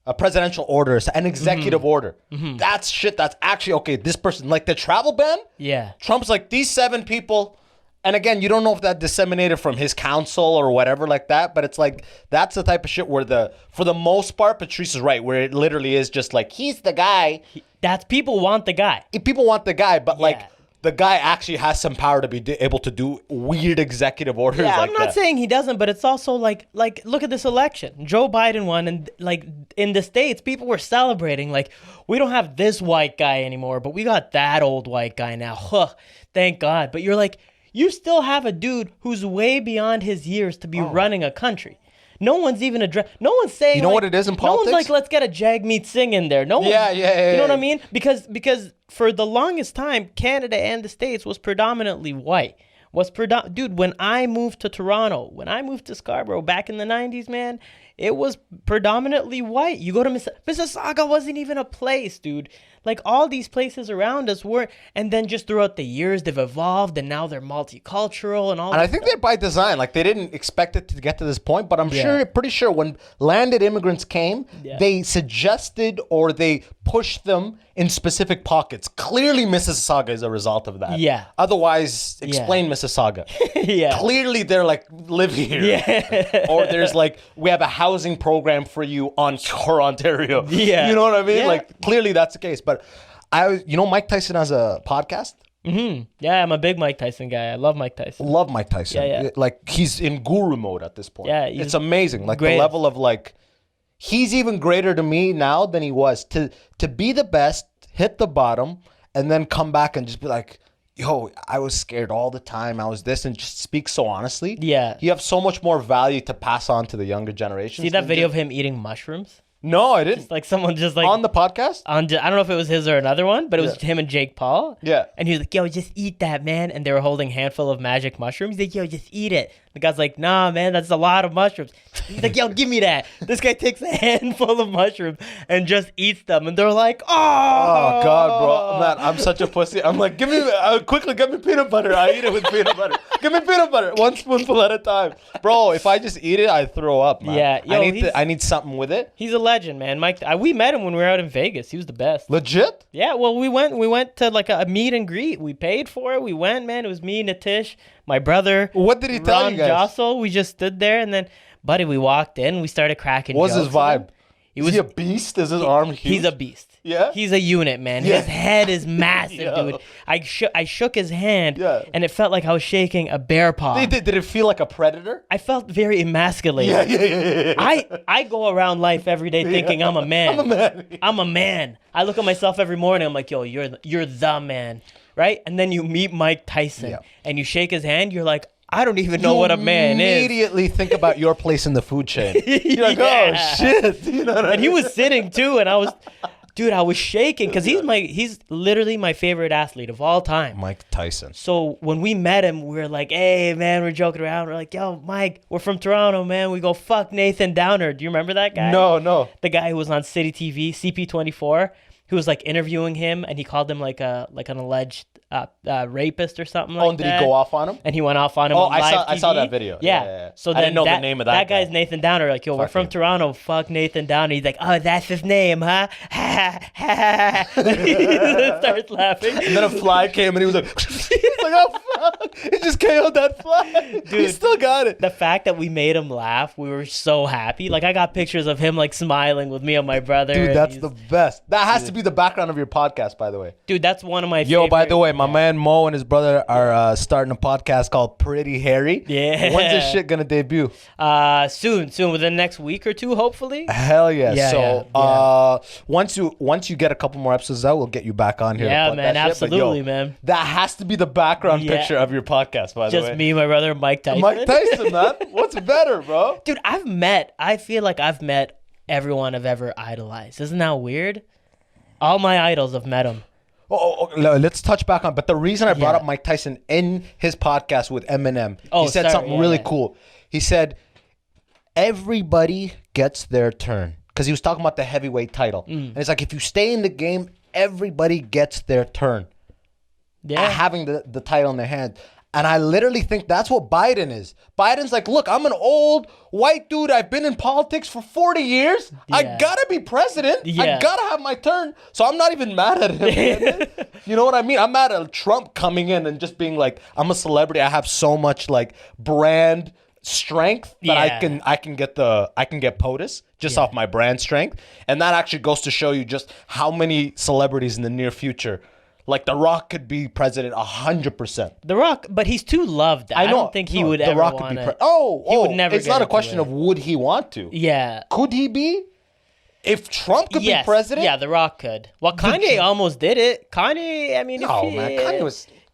A presidential order, an executive order. That's shit. That's actually, okay, this person, like the travel ban. Yeah. Trump's like, these 7 people. And again, you don't know if that disseminated from his council or whatever like that, but it's like, that's the type of shit where for the most part, Patrice is right, where it literally is just like, he's the guy. That's people want the guy. People want the guy, but like, the guy actually has some power to be able to do weird executive orders like that. I'm not saying he doesn't, but it's also like look at this election. Joe Biden won, and like in the States, people were celebrating like, we don't have this white guy anymore, but we got that old white guy now. Huh, thank God. But you're like, you still have a dude who's way beyond his years to be running a country. No one's even no one's saying, you know what it is in politics? No one's like, let's get a Jagmeet Singh in there. No one, you know what I mean? Because for the longest time, Canada and the States was predominantly white. Dude, when I moved to Toronto, when I moved to Scarborough back in the 90s, man, it was predominantly white. You go to Mississauga wasn't even a place, dude. Like all these places around us weren't, and then just throughout the years they've evolved, and now they're multicultural and all. And I think they're by design. Like they didn't expect it to get to this point, but I'm pretty sure when landed immigrants came, they suggested or they pushed them in specific pockets. Clearly, Mississauga is a result of that. Yeah. Otherwise, explain Mississauga. Yeah. Clearly, they're like, live here. Yeah. Or there's like, we have a housing program for you on Shore, Ontario. Yeah. You know what I mean? Yeah. Like, clearly that's the case. But Mike Tyson has a podcast? Mm-hmm. Yeah, I'm a big Mike Tyson guy. I love Mike Tyson. Love Mike Tyson. Yeah. Like, he's in guru mode at this point. Yeah, it's amazing. Like, great. the level of like, he's even greater to me now than he was. To be the best, hit the bottom, and then come back and just be like, yo, I was scared all the time. I was this, and just speak so honestly. Yeah. You have so much more value to pass on to the younger generation. See that video of him eating mushrooms? No, I didn't. Like someone just like On the podcast? I don't know if it was his or another one, but it was him and Jake Paul. Yeah. And he was like, yo, just eat that, man. And they were holding a handful of magic mushrooms. He's like, yo, just eat it. The guy's like, nah, man, that's a lot of mushrooms. He's like, yo, give me that. This guy takes a handful of mushrooms and just eats them. And they're like, Oh, God, bro. Man, I'm such a pussy. I'm like, quickly, give me peanut butter. I eat it with peanut butter. Give me peanut butter. One spoonful at a time. Bro, if I just eat it, I throw up, man. Yeah. Yo, I need something with it. He's a legend, man. Mike, we met him when we were out in Vegas. He was the best. Legit? Yeah, well, we went to like a meet and greet. We paid for it. We went, man. It was me, Natish, my brother. What did he tell Ron you guys? Jossel. We just stood there, and then, buddy, we walked in. We started cracking What's jokes his with him. vibe? Is he a beast? Is his arm huge? He's a beast. Yeah? He's a unit, man. Yeah. His head is massive, Yo. dude. I shook his hand, Yeah. and it felt like I was shaking a bear paw. Did it feel like a predator? I felt very emasculated. Yeah. I go around life every day thinking I'm a man. I'm a man. I'm a man. I look at myself every morning. I'm like, yo, you're the man, right? And then you meet Mike Tyson, and you shake his hand. You're like, I don't even know what a man is. Immediately think about your place in the food chain. You're like, Yeah. oh shit. You know what I And he mean? was sitting too, and I was shaking because he's literally my favorite athlete of all time. Mike Tyson. So when we met him, we were like, hey, man, we're joking around. We're like, yo, Mike, we're from Toronto, man. We go, fuck Nathan Downer. Do you remember that guy? No. The guy who was on City TV, CP24, who was like interviewing him, and he called him like an alleged rapist or something like that. Oh, and did he go off on him? And he went off on him on live I saw TV. that video. Yeah. Yeah. So I then didn't know the name of that guy's guy. Nathan Downer. Like, yo, we're Fuck from him. Toronto. Fuck Nathan Downer. He's like, oh, that's his name, huh? He starts laughing. And then a fly came and he was like, he's like, oh fuck. He just KO'd that fly. He Dude, still got it. The fact that we made him laugh, we were so happy. Like, I got pictures of him like smiling with me and my brother. Dude, and that's he's- the best. That has to be the background of your podcast, by the way. Dude, that's one of my Yo, favorite. by the way, my man Moe and his brother are starting a podcast called Pretty Hairy. Yeah. When's this shit gonna debut? Soon, within the next week or two, hopefully. Hell yeah. Yeah, So yeah. once you get a couple more episodes out, we'll get you back on here. to Yeah, plug man, that shit. But, absolutely, yo, man. That has to be the background Yeah. picture of your podcast, by the way. Just me, my brother, Mike Tyson. Mike Tyson, man. What's better, bro? Dude, I feel like I've met everyone I've ever idolized. Isn't that weird? All my idols have met him. Let's touch back on. But the reason I brought Yeah. up Mike Tyson in his podcast with Eminem, Oh, he said sorry, something yeah, really yeah. cool. He said, everybody gets their turn. Because he was talking about the heavyweight title. And it's like, if you stay in the game, everybody gets their turn. Yeah. Having the title in their hand. And I literally think that's what Biden is. Biden's like, look, I'm an old white dude. I've been in politics for 40 years. I Yeah. gotta be president. Yeah. I gotta have my turn. So I'm not even mad at him. You know what I mean? I'm mad at Trump coming in and just being like, I'm a celebrity. I have so much like brand strength that Yeah. I can get POTUS just off my brand strength. And that actually goes to show you just how many celebrities in the near future. Like The Rock could be president 100%. The Rock, but he's too loved. I don't think he would The ever Rock want to. he would never It's get not a into question it. of would he want to. Yeah. Could he be? If Trump could be president? Yeah, The Rock could. Well, Kanye almost did it. Kanye, I mean, No, man.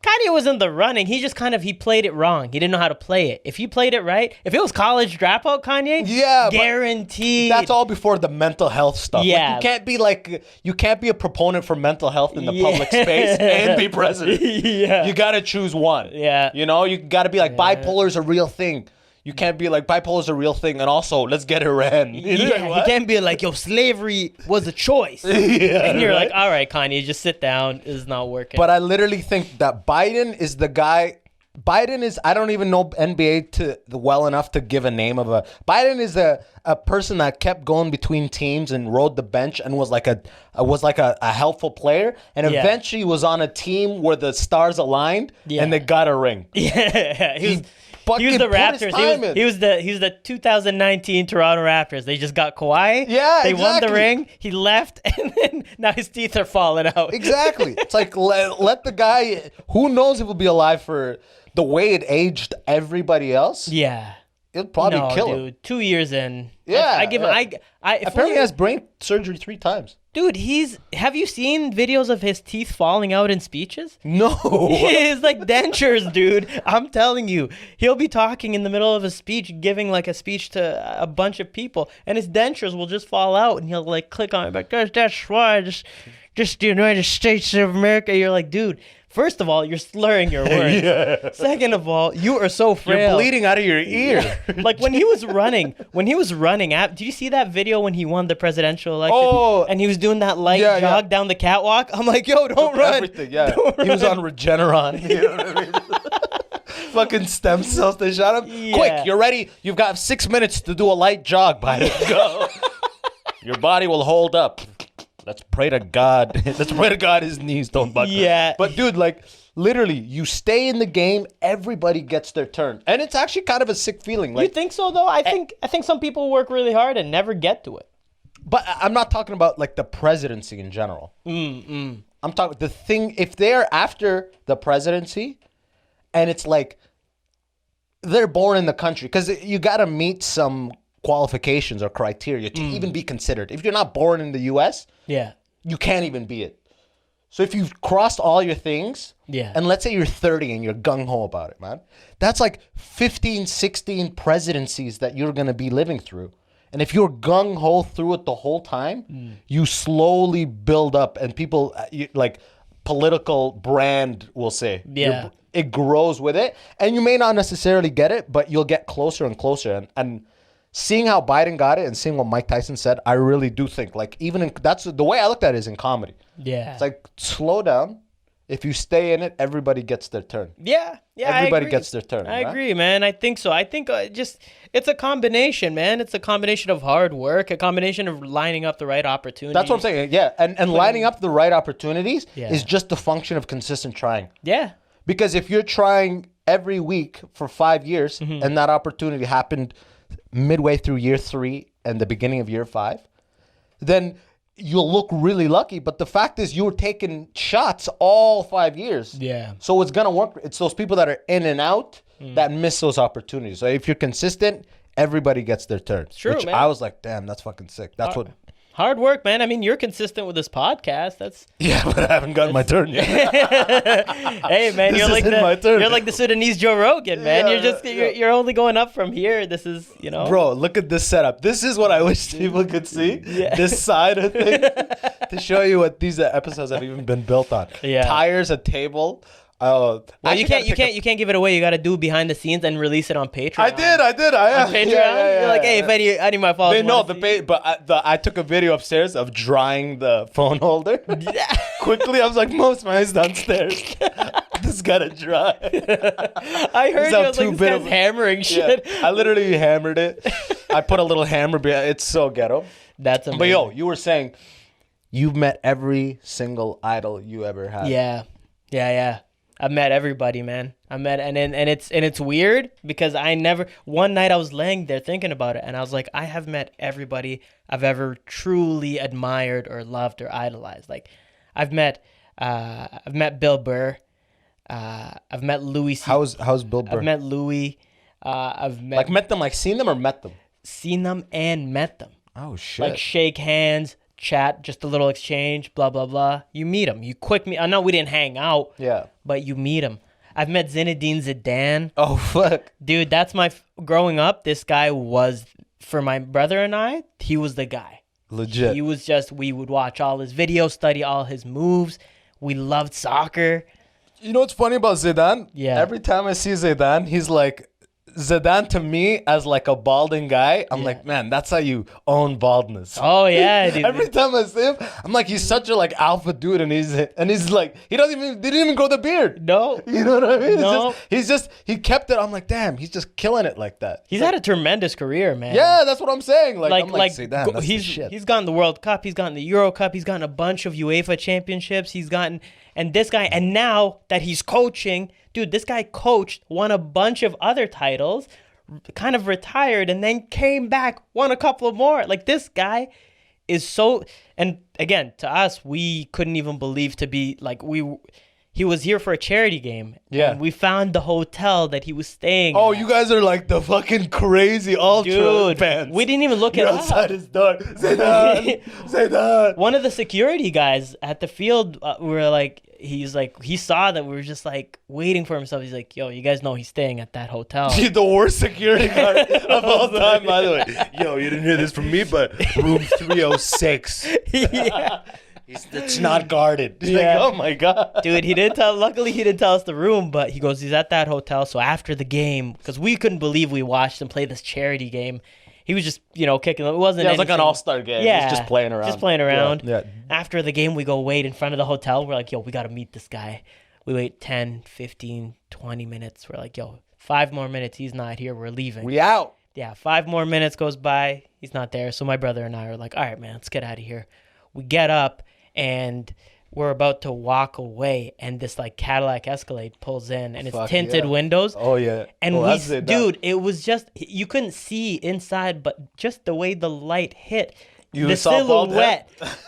Kanye was in the running. He just he played it wrong. He didn't know how to play it. If he played it right, if it was college dropout Kanye, Yeah, but guaranteed. That's all before the mental health stuff. Yeah. You can't be a proponent for mental health in the public space and be president. Yeah. You got to choose one. Yeah. You know, you got to be like, bipolar is a real thing. You can't be like bipolar is a real thing, and also let's get Iran. Yeah, he can't be like, yo, slavery was a choice. And you're like, all right, Kanye, just sit down. It's not working. But I literally think that Biden is the guy. Biden is, I don't even know NBA well enough to give a name of a. Biden is a person that kept going between teams and rode the bench and was like a helpful player, and eventually was on a team where the stars aligned and they got a ring. Yeah, he was the Raptors. He was the 2019 Toronto Raptors. They just got Kawhi. Yeah, they won the ring. He left, and then now his teeth are falling out. Exactly. It's like let the guy. Who knows if he'll be alive for the way it aged everybody else. Yeah. It'll probably kill him. 2 years in. Yeah. I give him. Apparently he has brain surgery 3 times. Dude, have you seen videos of his teeth falling out in speeches? No. He's like dentures, dude. I'm telling you. He'll be talking in the middle of a speech, giving like a speech to a bunch of people, and his dentures will just fall out, and he'll like click on it, like, that's why just the United States of America. You're like, dude, first of all, you're slurring your words. Yeah. Second of all, you are so frail. You're bleeding out of your ear. Like when he was running, did you see that video when he won the presidential election? Oh. And he was doing that light jog down the catwalk? I'm like, yo, don't run. Everything, yeah. He was on Regeneron. You know what I mean? Fucking stem cells, they shot him. Yeah. Quick, you're ready. You've got 6 minutes to do a light jog, Biden. Go. Your body will hold up. Let's pray to God. Let's pray to God his knees don't buckle. Yeah. But dude, like literally, you stay in the game, everybody gets their turn. And it's actually kind of a sick feeling. Like, you think so though? I think some people work really hard and never get to it. But I'm not talking about like the presidency in general. I'm talking the thing, if they're after the presidency and it's like they're born in the country, because you got to meet some qualifications or criteria to even be considered. If you're not born in the US, you can't even be it. So if you've crossed all your things, and let's say you're 30 and you're gung-ho about it, man, that's like 15, 16 presidencies that you're going to be living through. And if you're gung-ho through it the whole time, you slowly build up, and people, like political brand will say, it grows with it. And you may not necessarily get it, but you'll get closer and closer. And seeing how Biden got it and seeing what Mike Tyson said, I really do think, like, that's the way I looked at it is in comedy. Yeah. It's like, slow down. If you stay in it, everybody gets their turn. Yeah. Everybody gets their turn. I agree, man. I think so. I think it's a combination, man. It's a combination of hard work, a combination of lining up the right opportunities. That's what I'm saying. Yeah. And lining up the right opportunities is just a function of consistent trying. Yeah. Because if you're trying every week for 5 years and that opportunity happened midway through year 3 and the beginning of year 5, then you'll look really lucky. But the fact is, you were taking shots all 5 years. Yeah. So it's gonna work. It's those people that are in and out that miss those opportunities. So if you're consistent, everybody gets their turn. It's true, which man. I was like, damn, that's fucking sick. That's what. Hard work, man. I mean, you're consistent with this podcast. Yeah, but I haven't gotten my turn yet. Hey, man, you're like the Sudanese Joe Rogan, man. You're only going up from here. This is, Bro, look at this setup. This is what I wish people could see. Yeah. This side of things to show you what these episodes have even been built on. Yeah. Tires, a table. Well, you can't give it away. You got to do behind the scenes and release it on Patreon. I did. On Patreon, you're like, hey, if any of my followers, they know I took a video upstairs of drying the phone holder. Quickly, I was like, Moe Ismail's downstairs. This gotta dry. I heard you was like, this guy's hammering shit. I literally hammered it. I put a little hammer behind. It's so ghetto. That's amazing. But yo, you were saying you've met every single idol you ever had. Yeah. I've met everybody, man. And it's weird because one night I was laying there thinking about it and I was like, I have met everybody I've ever truly admired or loved or idolized. Like I've met Bill Burr. I've met Louis C.K. How's Bill Burr? I've met Louis. I've met them, like seen them or met them? Seen them and met them. Oh shit. Like shake hands, chat, just a little exchange, blah, blah, blah. You meet them. I know we didn't hang out. Yeah. But you meet them. I've met Zinedine Zidane. Oh, fuck. Dude, that's growing up, this guy was, for my brother and I, he was the guy. Legit. He was we would watch all his videos, study all his moves. We loved soccer. You know what's funny about Zidane? Yeah. Every time I see Zidane, he's like Zidane to me as like a balding guy, I'm like, man, that's how you own baldness. Oh yeah, dude. Every time I see him, I'm like, he's such a like alpha dude, and he's like, he didn't even grow the beard. No. You know what I mean? No. He kept it. I'm like, damn, he's just killing it like that. He's had a tremendous career, man. Yeah, that's what I'm saying. Like I'm like Zidane, that's the he's shit. he's gotten the World Cup, he's gotten the Euro Cup, he's gotten a bunch of UEFA championships, and this guy, and now that he's coaching, dude, this guy coached, won a bunch of other titles, kind of retired, and then came back, won a couple of more. Like, this guy is so, and again, to us, we couldn't even believe to be, like, he was here for a charity game. Yeah. And we found the hotel that he was staying Oh, at. you guys are like the fucking crazy ultra Dude, fans. we didn't even look You're it outside up. his door. Zidane. One of the security guys at the field, we were like, he saw that we were just like waiting for himself. He's like, yo, you guys know he's staying at that hotel. Dude, the worst security guard of all time, by the way. Yo, you didn't hear this from me, but room 306. Yeah. It's not guarded. He's Yeah. like, oh my God. Dude, luckily he didn't tell us the room, but he goes, he's at that hotel. So after the game, because we couldn't believe we watched him play this charity game, he was just, kicking. It wasn't Yeah, it was like an anything- all-star game. Yeah. He was just playing around. Just playing around. Yeah. After the game, we go wait in front of the hotel. We're like, yo, we got to meet this guy. We wait 10, 15, 20 minutes. We're like, yo, 5 more minutes. He's not here. We're leaving. We out. Yeah, 5 more minutes goes by. He's not there. So my brother and I are like, all right, man, let's get out of here. We get up and we're about to walk away, and this like Cadillac Escalade pulls in, and it's Fuck tinted yeah. windows. Oh, yeah. And Oh, that's it, dude, it was just, you couldn't see inside, but just the way the light hit. You the saw bald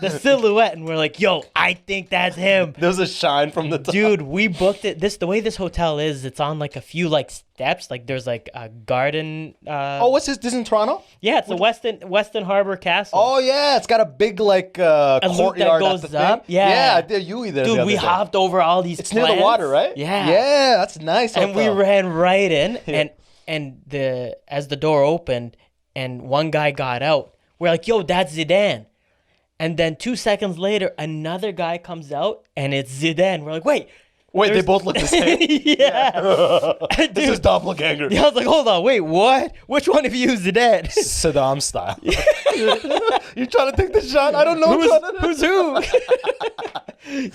silhouette, and we're like, yo, I think that's him. There was a shine from the top. Dude, we booked it. The way this hotel is, it's on like a few like steps. Like there's like a garden. What's this? This in Toronto? Yeah, it's the Weston Harbor Castle. Oh, yeah. It's got a big like loop that courtyard goes at the up? thing. Yeah. Yeah, I did you either. Dude, we hopped over all these It's near the plants. water, right? Yeah. Yeah, that's nice. And we hotel. ran right in, and as the door opened, and one guy got out, we're like, yo, that's Zidane. And then 2 seconds later, another guy comes out, and it's Zidane. We're like, wait, they both look the same. yeah. This Dude, is doppelganger. I was like, hold on, wait, what? Which one of you is Zidane? Saddam style. You're trying to take the shot? I don't know. Who's who?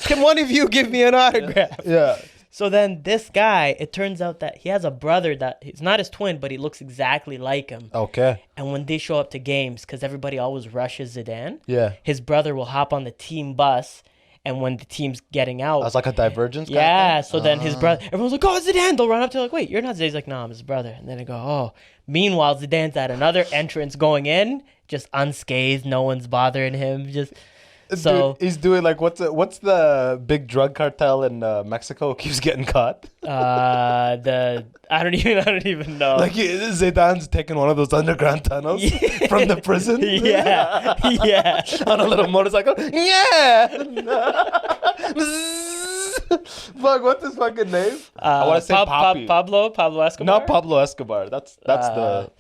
Can one of you give me an autograph? Yeah. So then this guy, it turns out that he has a brother that he's not his twin, but he looks exactly like him. Okay. And when they show up to games, because everybody always rushes Zidane, Yeah. his brother will hop on the team bus, and when the team's getting out, That's like a divergence. Kind yeah. of thing? So then his brother, everyone's like, "Oh, Zidane!" They'll run up to like, "Wait, you're not Zidane." He's like, "No, I'm his brother." And then they go, "Oh." Meanwhile, Zidane's at another entrance going in, just unscathed. No one's bothering him. Just so Dude, he's doing like what's the big drug cartel in Mexico keeps getting caught? I don't even know. Like Zidane's taking one of those underground tunnels from the prison. yeah, yeah. On a little motorcycle. Yeah. Fuck, what's his fucking name? I want to say Papi. Pablo Escobar. Not Pablo Escobar. That's the.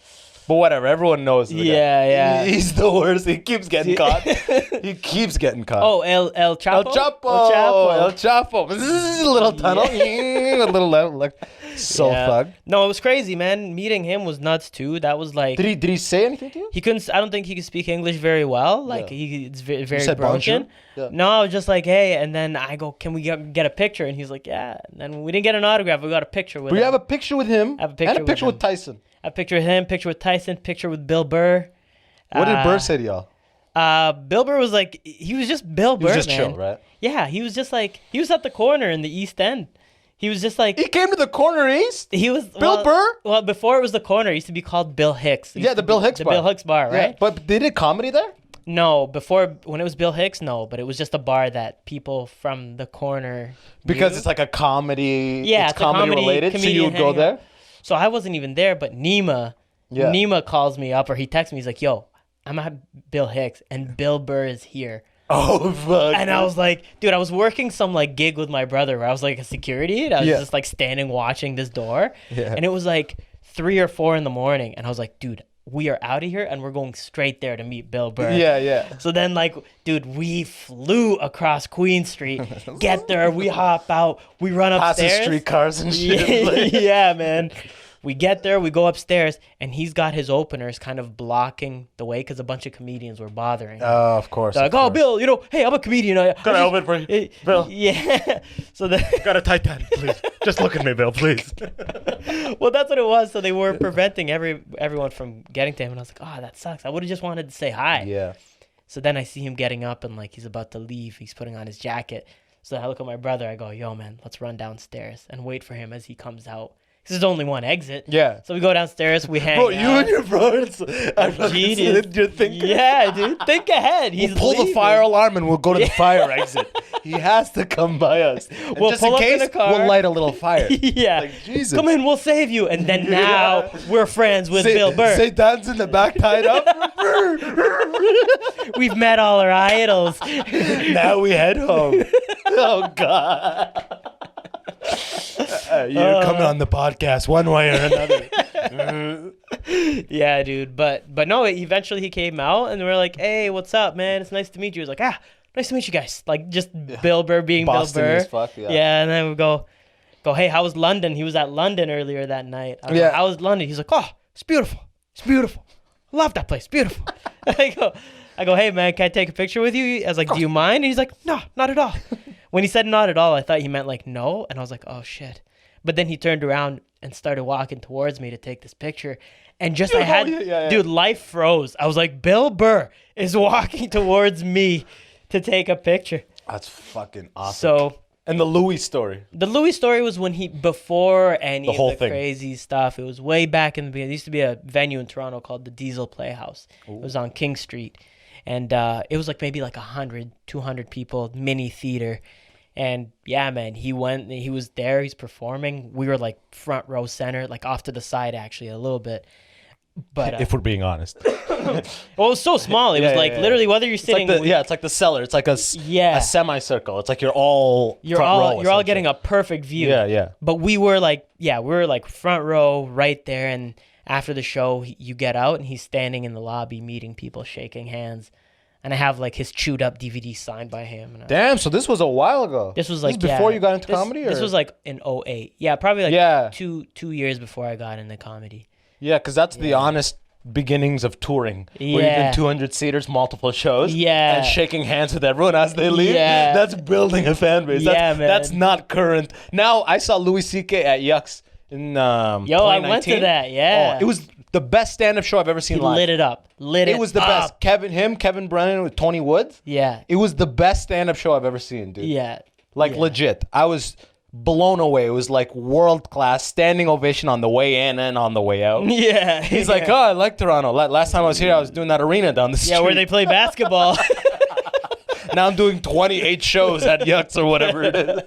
But whatever, everyone knows. The guy. Yeah. He's the worst. He keeps getting caught. He keeps getting caught. Oh, El Chapo. El Chapo. This is a little tunnel. A little like so thug. No, it was crazy, man. Meeting him was nuts too. That was like. Did he say anything to you? He couldn't. I don't think he could speak English very well. Like it's very said broken. bonjour? Yeah. No, I was just like, hey, and then I go, can we get a picture? And he's like, yeah. And then we didn't get an autograph. We got a picture with. But him. you have a picture with him. I have a picture and a picture with with Tyson. A picture with him, picture with Tyson, picture with Bill Burr. What did Burr say to y'all? Bill Burr was like, he was just Bill Burr. He was just man. chill, right? Yeah, he was just like, he was at the corner in the East End. He was just like, He came to the corner east. he was Bill Burr? Well, before it was the corner, it used to be called Bill Hicks. It used Yeah, the to Bill be Hicks bar. The Bill Hicks bar, right? Yeah, but they did comedy there. No, before when it was Bill Hicks, no, but it was just a bar that people from the corner Because knew. it's like a comedy. Yeah, it's it's a comedy comedy related. So you comedian would go hanging there. out. So I wasn't even there, but Nima calls me up or he texts me. He's like, "Yo, I'm at Bill Hicks and Bill Burr is here." Oh fuck! And I was like, dude, I was working some like gig with my brother where I was like a security and I was just like standing watching this door. Yeah. And it was like 3 or 4 in the morning. And I was like, dude, we are out of here and we're going straight there to meet Bill Burr. Yeah. So then like, dude, we flew across Queen Street, get there, we hop out, we run Passing upstairs. streetcars and shit. Yeah, man. We get there, we go upstairs, and he's got his openers kind of blocking the way because a bunch of comedians were bothering him. Oh, of course. They're like, oh, Bill, hey, I'm a comedian. Got an open for you, Bill. Yeah. So Got a Titan, please. Just look at me, Bill, please. well, that's what it was. So they were preventing everyone from getting to him, and I was like, oh, that sucks. I would have just wanted to say hi. Yeah. So then I see him getting up and like he's about to leave. He's putting on his jacket. So I look at my brother. I go, yo, man, let's run downstairs and wait for him as he comes out. There's only one exit. Yeah. So we go downstairs. We hang out. You and your brothers. Genius. You're thinking. Yeah, dude. Think ahead. We'll pull the fire alarm and we'll go to the fire exit. He has to come by us. And We'll just pull in up in case, a car. we'll light a little fire. Yeah. Like, Jesus. Come in, we'll save you. And then now we're friends with Bill Burr. Zidane's in the back tied up. We've met all our idols. Now we head home. Oh, God. You're coming on the podcast one way or another. Yeah, dude. But no, eventually he came out and we're like, hey, what's up, man? It's nice to meet you. He was like, nice to meet you guys. Like just Bill Burr being Boston Bill Burr. as fuck, yeah. Yeah, and then we go, hey, how was London? He was at London earlier that night. I was like, how was London? He's like, oh, it's beautiful. It's beautiful. I love that place. Beautiful. I go, hey, man, can I take a picture with you? I was like, do you mind? And he's like, no, not at all. When he said not at all, I thought he meant like no. And I was like, oh, shit. But then he turned around and started walking towards me to take this picture. And just dude, life froze. I was like, Bill Burr is walking towards me to take a picture. That's fucking awesome. So, and the Louis story. The Louis story was when before any whole of the thing. Crazy stuff. It was way back in the beginning. There used to be a venue in Toronto called the Diesel Playhouse. Ooh. It was on King Street. And it was like maybe like 100, 200 people, mini theater. And yeah, man, he was there, he's performing. We were like front row center, like off to the side actually a little bit. But if we're being honest. Well, it was so small. It was like literally whether you're sitting. It's like the cellar. It's like a semicircle. It's like you're all getting a perfect view. Yeah. But we were like front row right there. And after the show, you get out and he's standing in the lobby meeting people, shaking hands. And I have like his chewed up DVD signed by him. Damn, so this was a while ago. This was like before you got into comedy? Or? This was like in 2008. Yeah, probably like 2 years before I got into comedy. Yeah, because that's the honest beginnings of touring. Yeah. Where you're in 200 seaters, multiple shows. Yeah. And shaking hands with everyone as they leave. Yeah. That's building a fan base. Man. That's not current. Now, I saw Louis C.K. at Yucks in 2019. I went to that, yeah. Oh, it was the best stand-up show I've ever seen live. Lit it up. It was the best. Kevin Brennan with Tony Woods. Yeah. It was the best stand-up show I've ever seen, dude. Yeah. Legit. I was blown away. It was like world-class, standing ovation on the way in and on the way out. Yeah. He's like, I like Toronto. Last time I was here, I was doing that arena down the street. Yeah, where they play basketball. Now I'm doing 28 shows at Yucks or whatever it is.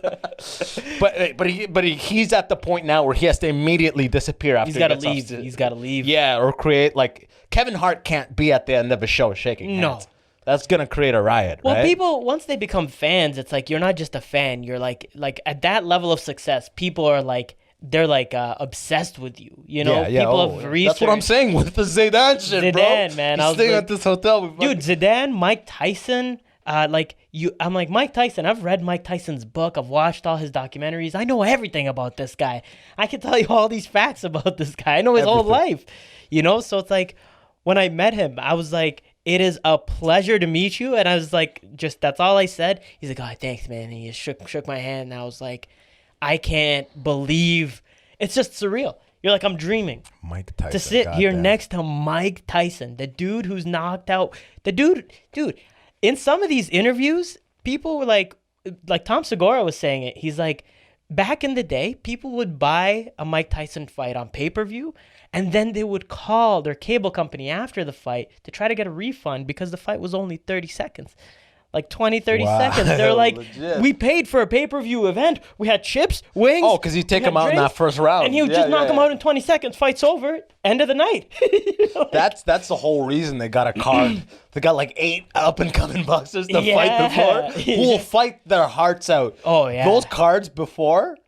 But he's at the point now where he has to immediately disappear after He's got to leave. Yeah, or create like Kevin Hart can't be at the end of a show shaking hands. No. That's going to create a riot, well, right? people, once they become fans, it's like you're not just a fan. You're like at that level of success, people are like, they're like obsessed with you. You know, people have researched. That's what I'm saying with the Zidane shit, bro. Zidane, man. He's staying at this hotel. Dude, Zidane, Mike Tyson. I'm like Mike Tyson. I've read Mike Tyson's book. I've watched all his documentaries. I know everything about this guy. I can tell you all these facts about this guy. I know his whole life. You know, so it's like when I met him, I was like, it is a pleasure to meet you. And I was like, that's all I said. He's like, oh, thanks, man. And he just shook my hand. And I was like, I can't believe. It's just surreal. You're like, I'm dreaming. Mike Tyson. To sit here next to Mike Tyson, the dude who's knocked out. The dude. In some of these interviews, people were like Tom Segura was saying it. He's like, back in the day, people would buy a Mike Tyson fight on pay-per-view, and then they would call their cable company after the fight to try to get a refund because the fight was only 30 seconds. Like 20, 30 seconds. They're like, legit. We paid for a pay-per-view event. We had chips, wings. Oh, because you take him out in that first round. And he would just knock him out in 20 seconds. Fight's over. End of the night. You know? That's the whole reason they got a card. They got like 8 up-and-coming boxers to fight before. Who will fight their hearts out. Oh, yeah. Those cards before...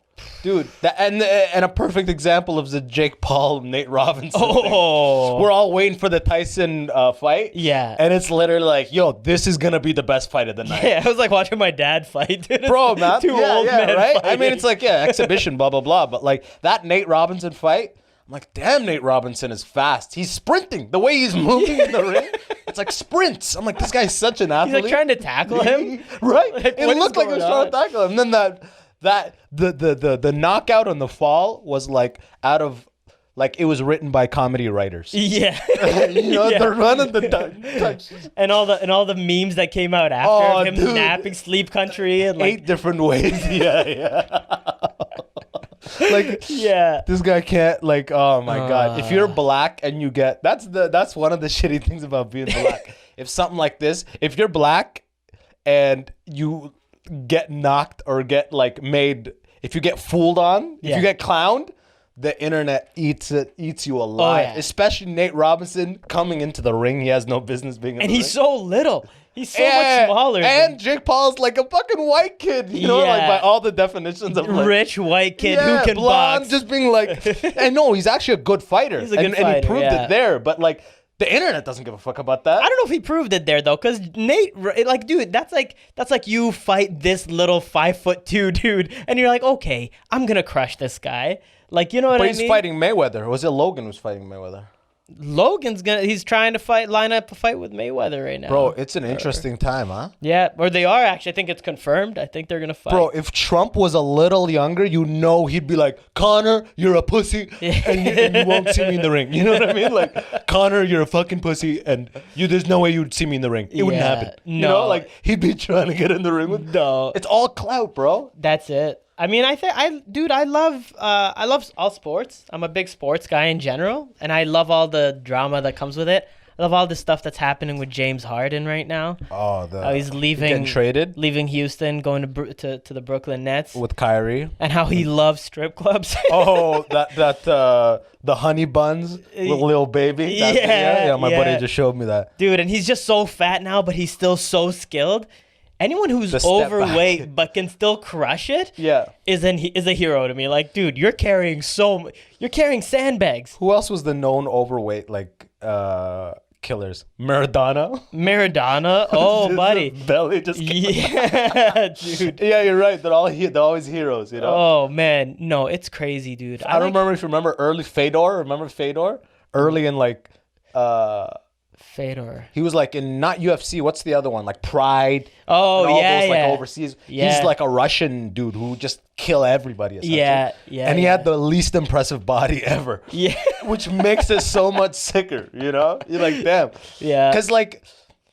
Dude, and a perfect example of the Jake Paul, Nate Robinson thing. We're all waiting for the Tyson fight. Yeah. And it's literally like, yo, this is going to be the best fight of the night. Yeah, I was like watching my dad fight. Dude. Bro, man. Two old men right? fighting. I mean, it's like, exhibition, blah, blah, blah. But like that Nate Robinson fight, I'm like, damn, Nate Robinson is fast. He's sprinting. The way he's moving in the ring, it's like sprints. I'm like, this guy's such an athlete. He's like trying to tackle him. Right? Like, It what looked is like he was going trying to tackle him. And then the knockout on the fall was like out of, like it was written by comedy writers. Yeah. You know, Yeah. the run of the touch. And all the memes that came out after Oh, of him dude. napping sleep country and like 8 different ways. Yeah. Like, yeah. this guy can't, like, oh my God. If you're black and you get, that's one of the shitty things about being black. If something like this, if you're black and you get knocked or get like made, if you get fooled on, if you get clowned, the internet eats you alive. yeah. Especially Nate Robinson coming into the ring. He has no business being in the And ring. he's so little. He's so much smaller. And Jake Paul's like a fucking white kid, you know, like Yeah. by all the definitions of like, rich white kid who can blonde, box. just being like, and no, he's actually a good fighter. He's a good and he fighter, proved yeah. it there. But like, the internet doesn't give a fuck about that. I don't know if he proved it there though, because Nate, like, dude, that's like you fight this little 5'2" dude, and you're like, okay, I'm gonna crush this guy. Like, you know what But I he's mean? fighting Mayweather. Or was it Logan who's fighting Mayweather? He's trying to line up a fight with Mayweather right now. Bro, it's an interesting time, huh? Yeah, or they are actually. I think it's confirmed. I think they're gonna fight. Bro, if Trump was a little younger, you know he'd be like, Connor, you're a pussy, and you won't see me in the ring. You know what I mean? Like, Connor, you're a fucking pussy, and there's no way you'd see me in the ring. It wouldn't Yeah, happen. no. You know, like, he'd be trying to get in the ring with. No. It's all clout, bro. That's it. I mean, I love all sports. I'm a big sports guy in general, and I love all the drama that comes with it. I love all the stuff that's happening with James Harden right now. Oh, How he's getting traded leaving Houston, going to the Brooklyn Nets, with Kyrie. and how he loves strip clubs. Oh, the honey buns with Lil Baby. Yeah, My yeah. buddy just showed me that. Dude, and he's just so fat now, but he's still so skilled. Anyone who's The step overweight back. but can still crush it Yeah. is a hero to me. Like, dude, you're carrying sandbags. Who else was the known overweight like killers? Maradona. Maradona, oh Just buddy, the belly just. yeah, dude. Yeah, you're right. They're always heroes. You know. Oh man, no, it's crazy, dude. I don't remember if you remember early Fedor. Remember Fedor? Early in like. Fedor. He was like in not UFC. What's the other one? Like Pride. Oh, and all yeah, those, like yeah. overseas. Yeah. He's like a Russian dude who just kill everybody. Essentially. Yeah. And he had the least impressive body ever. Yeah. Which makes it so much sicker. You know? You're like, damn. Yeah. Because like,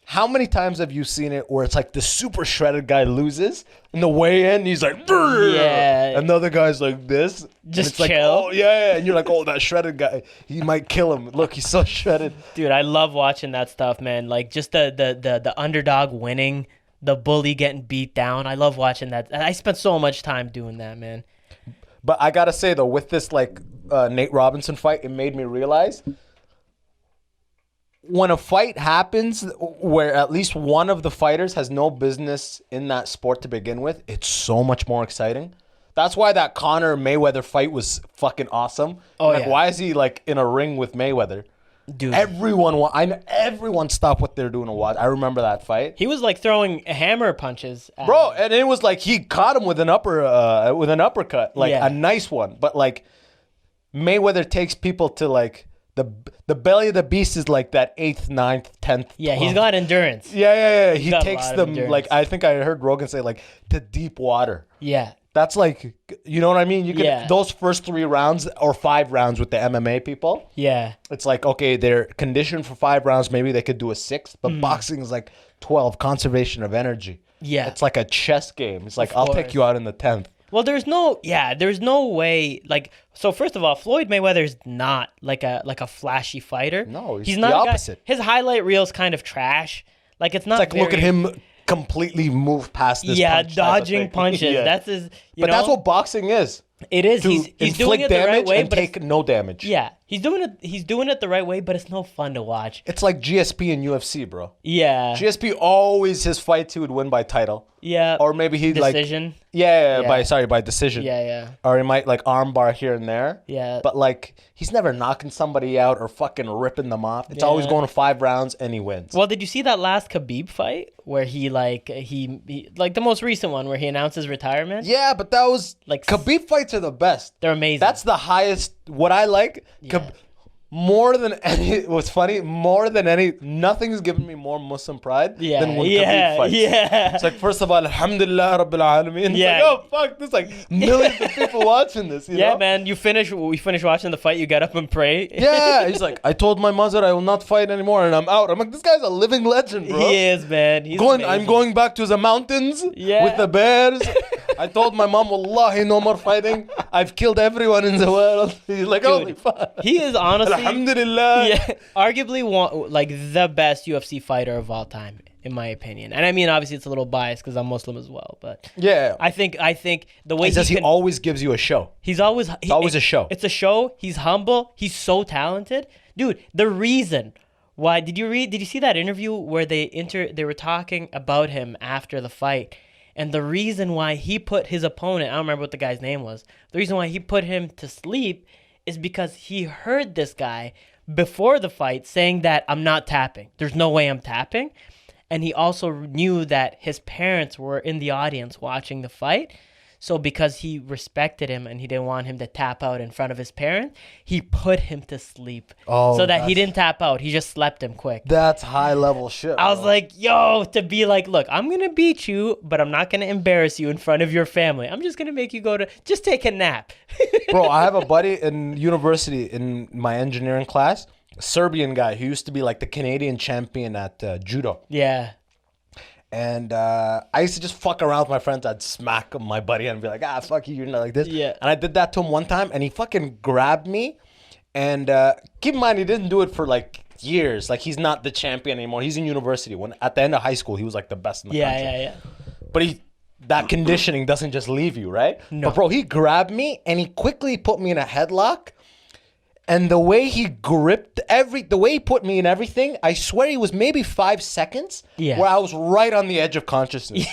how many times have you seen it where it's like the super shredded guy loses in the weigh-in? He's like, "Brr!" Yeah. And the other guy's like this. And Just it's like, chill. oh yeah. And you're like, oh, that shredded guy, he might kill him. Look, he's so shredded. Dude, I love watching that stuff, man. Like just the underdog winning, the bully getting beat down. I love watching that. I spent so much time doing that, man. But I gotta say though, with this like Nate Robinson fight, it made me realize when a fight happens where at least one of the fighters has no business in that sport to begin with, it's so much more exciting. That's why that Conor Mayweather fight was fucking awesome. Oh, like, yeah. why is he like in a ring with Mayweather? Dude, Everyone stopped what they're doing to watch. I remember that fight. he was like throwing hammer punches at Bro, him. and it was like he caught him with an uppercut, like Yeah. a nice one. But like Mayweather takes people to like the belly of the beast is like that 8th, 9th, 10th. Yeah, he's 12th. got endurance. Yeah. He got a takes lot of them endurance. like I think I heard Rogan say like to deep water. Yeah. That's like, you know what I mean? You can Yeah. those first 3 rounds or 5 rounds with the MMA people. Yeah. It's like, okay, they're conditioned for 5 rounds. Maybe they could do a 6th, but boxing is like 12, conservation of energy. Yeah. It's like a chess game. It's like, Of I'll course. take you out in the 10th. Well, there's no way. Like, so first of all, Floyd Mayweather's not like a flashy fighter. No, he's not the a guy- opposite. His highlight reel's kind of trash. Like, it's not. It's like, look at very- him completely move past this Yeah, punch type of dodging thing. punches. Yeah. That's his. But that's what boxing is. it is. To He's doing inflict it the right damage way, and but take no damage. yeah, he's doing it. He's doing it the right way, but it's no fun to watch. It's like GSP in UFC, bro. Yeah. GSP always his fights he would win by title. Yeah. Or maybe he'd like decision. Yeah, Yeah. by decision. Yeah. Or he might like armbar here and there. Yeah. But like he's never knocking somebody out or fucking ripping them off. It's always Yeah. going to 5 rounds and he wins. Well, did you see that last Khabib fight where he like the most recent one where he announced his retirement? Yeah, but that was Like- Khabib fights fights are the best. They're amazing. That's the highest. What I like, more than any. It was funny. More than any, nothing's given me more Muslim pride than when Khabib fights. Yeah. It's like, first of all, Alhamdulillah Rabbil Alameen. It's like, oh fuck, there's like millions of people watching this. You know? Man. We finish watching the fight. You get up and pray. Yeah, he's like, I told my mother I will not fight anymore, and I'm out. I'm like, this guy's a living legend, bro. He is, man. I'm going back to the mountains with the bears. I told my mom, Wallahi, no more fighting. I've killed everyone in the world. He's like, holy fuck. He is honestly, Alhamdulillah. arguably like the best UFC fighter of all time, in my opinion. And I mean, obviously, it's a little biased because I'm Muslim as well. But I think the way he always gives you a show. He's always a show. It's a show. He's humble. He's so talented, dude. The reason why did you see that interview where they were talking about him after the fight? And the reason why he put his opponent, I don't remember what the guy's name was, the reason why he put him to sleep is because he heard this guy before the fight saying that I'm not tapping. There's no way I'm tapping. And he also knew that his parents were in the audience watching the fight. So because he respected him and he didn't want him to tap out in front of his parents, he put him to sleep so that he didn't tap out. He just slept him quick. That's high level shit. I was like, yo, to be like, look, I'm going to beat you, but I'm not going to embarrass you in front of your family. I'm just going to make you just take a nap. Bro, I have a buddy in university in my engineering class, a Serbian guy who used to be like the Canadian champion at judo. Yeah. And I used to just fuck around with my friends. I'd smack my buddy and be like, fuck you, you're not like this. Yeah. And I did that to him one time, and he fucking grabbed me. And keep in mind, he didn't do it for like years. Like, he's not the champion anymore. He's in university. When at the end of high school, he was like the best in the country. Yeah. But that conditioning doesn't just leave you, right? No. But bro, he grabbed me and he quickly put me in a headlock. And the way he gripped the way he put me in everything, I swear he was maybe 5 seconds where I was right on the edge of consciousness.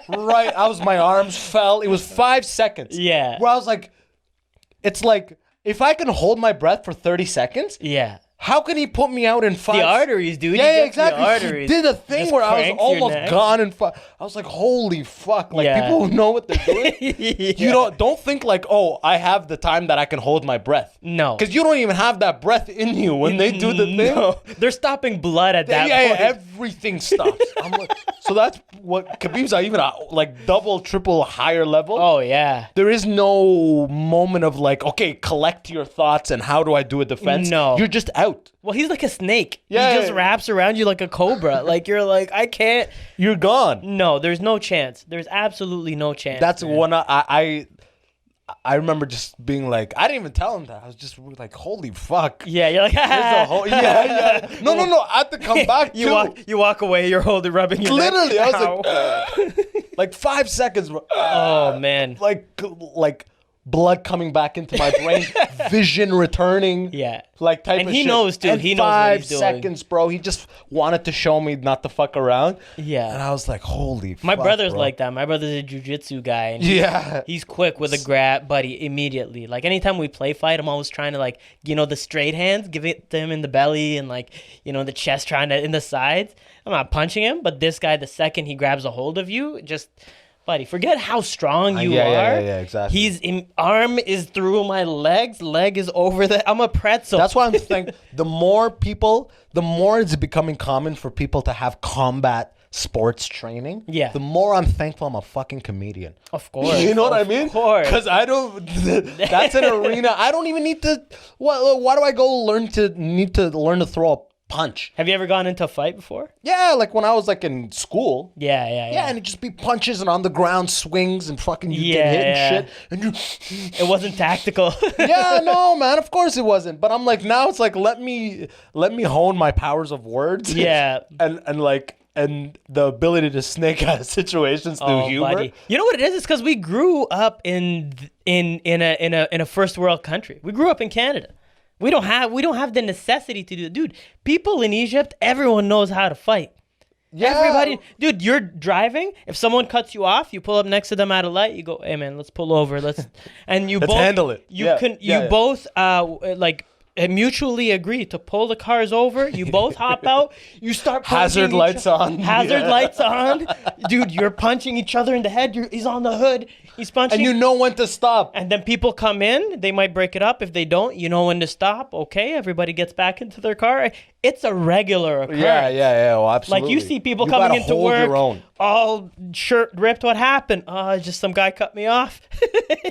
My arms fell. It was 5 seconds. Yeah. Where I was like, it's like, if I can hold my breath for 30 seconds. Yeah. How can he put me out in 5? The arteries, dude. Yeah, exactly. He did a thing where I was almost gone in 5. I was like, holy fuck. Like, people who know what they're doing. You don't think like, oh, I have the time that I can hold my breath. No. Because you don't even have that breath in you when they do the thing. No. They're stopping blood at that point. Yeah, everything stops. I'm like, so that's what Khabib's even like double, triple higher level. Oh, yeah. There is no moment of like, okay, collect your thoughts and how do I do a defense? No. You're just out. Well, he's like a snake. Yeah, he just wraps around you like a cobra. Like, you're like, I can't. You're gone. No, there's no chance. There's absolutely no chance. That's one I remember just being like, I didn't even tell him that. I was just like, holy fuck. Yeah, you're like, yeah. No. I had to come back you walk away, you're rubbing your literally, neck. I was like 5 seconds, bro. Oh, man. Like blood coming back into my brain, vision returning. Yeah. Like type and of he shit. knows, dude. And he knows what he's doing. 5 seconds, bro. He just wanted to show me not to fuck around. Yeah. And I was like, holy My fuck, brother's bro. like that. My brother's a jiu-jitsu guy. And he's quick with a grab, buddy, immediately. Like, anytime we play fight, I'm always trying to, like, the straight hands, give it to him in the belly and, like, the chest, trying to, in the sides. I'm not punching him, but this guy, the second he grabs a hold of you, just... Buddy, forget how strong you are. Yeah, exactly. Arm is through my legs. Leg is over the... I'm a pretzel. That's why I'm thinking the more it's becoming common for people to have combat sports training. Yeah. The more I'm thankful I'm a fucking comedian. Of course. You know what I mean? Of course. Because I don't... That's an arena. I don't even need to... Why do I need to learn to throw a punch? Have you ever gone into a fight before? Yeah, like when I was like in school. Yeah. Yeah, and it'd just be punches and on the ground swings and fucking you get hit and shit. And you... It wasn't tactical. Yeah, no, man, of course it wasn't. But I'm like, now it's like, let me hone my powers of words. Yeah. and the ability to snake out of situations through humor. Buddy. You know what it is? It's because we grew up in a first world country. We grew up in Canada. We don't have the necessity to do it. Dude, people in Egypt, everyone knows how to fight. Yeah. Everybody, dude, you're driving. If someone cuts you off, you pull up next to them at a light. You go, hey man, let's pull over. And you let's both handle it. You both like mutually agree to pull the cars over. You both hop out. You start punching Hazard lights on. Hazard lights on. Dude, you're punching each other in the head. He's on the hood. He's punching. And you know when to stop. And then people come in. They might break it up. If they don't, you know when to stop. Okay, everybody gets back into their car. It's a regular occurrence. Yeah. Well, absolutely. Like you see people coming into hold work, your own. all shirt ripped. What happened? Just some guy cut me off.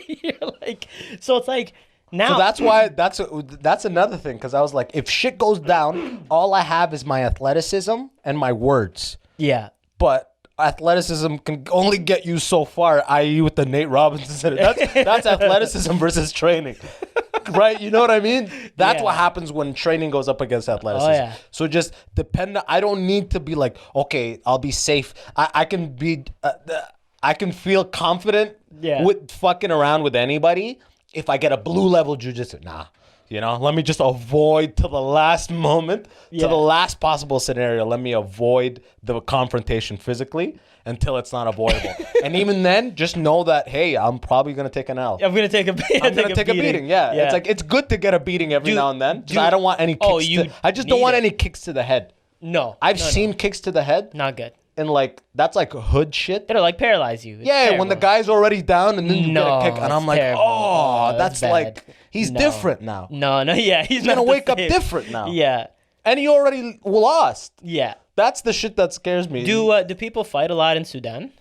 You're like, so it's like now. So that's why that's another thing, because I was like, if shit goes down, all I have is my athleticism and my words. Yeah. But athleticism can only get you so far, i.e. with the Nate Robinson. That's athleticism versus training. Right? You know what I mean? That's what happens when training goes up against athleticism. Oh, yeah. So just I don't need to be like, okay, I'll be safe. I can be, I can feel confident with fucking around with anybody if I get a blue level jiu-jitsu. Nah. You know, let me just avoid to the last moment, to the last possible scenario. Let me avoid the confrontation physically until it's not avoidable. And even then, just know that, hey, I'm probably going to take an L. I'm going to take a beating. I'm going to take a beating. Yeah. It's like, it's good to get a beating every now and then. I don't want any kicks. I just don't want any kicks to the head. No. I've seen kicks to the head. Not good. And like, that's like hood shit. It'll like paralyze you. It's terrible. When the guy's already down and then you get a kick. And I'm like, terrible. That's like, he's different now. No, he's going to wake up same. different now. Yeah. And he already lost. Yeah. That's the shit that scares me. Do people fight a lot in Sudan?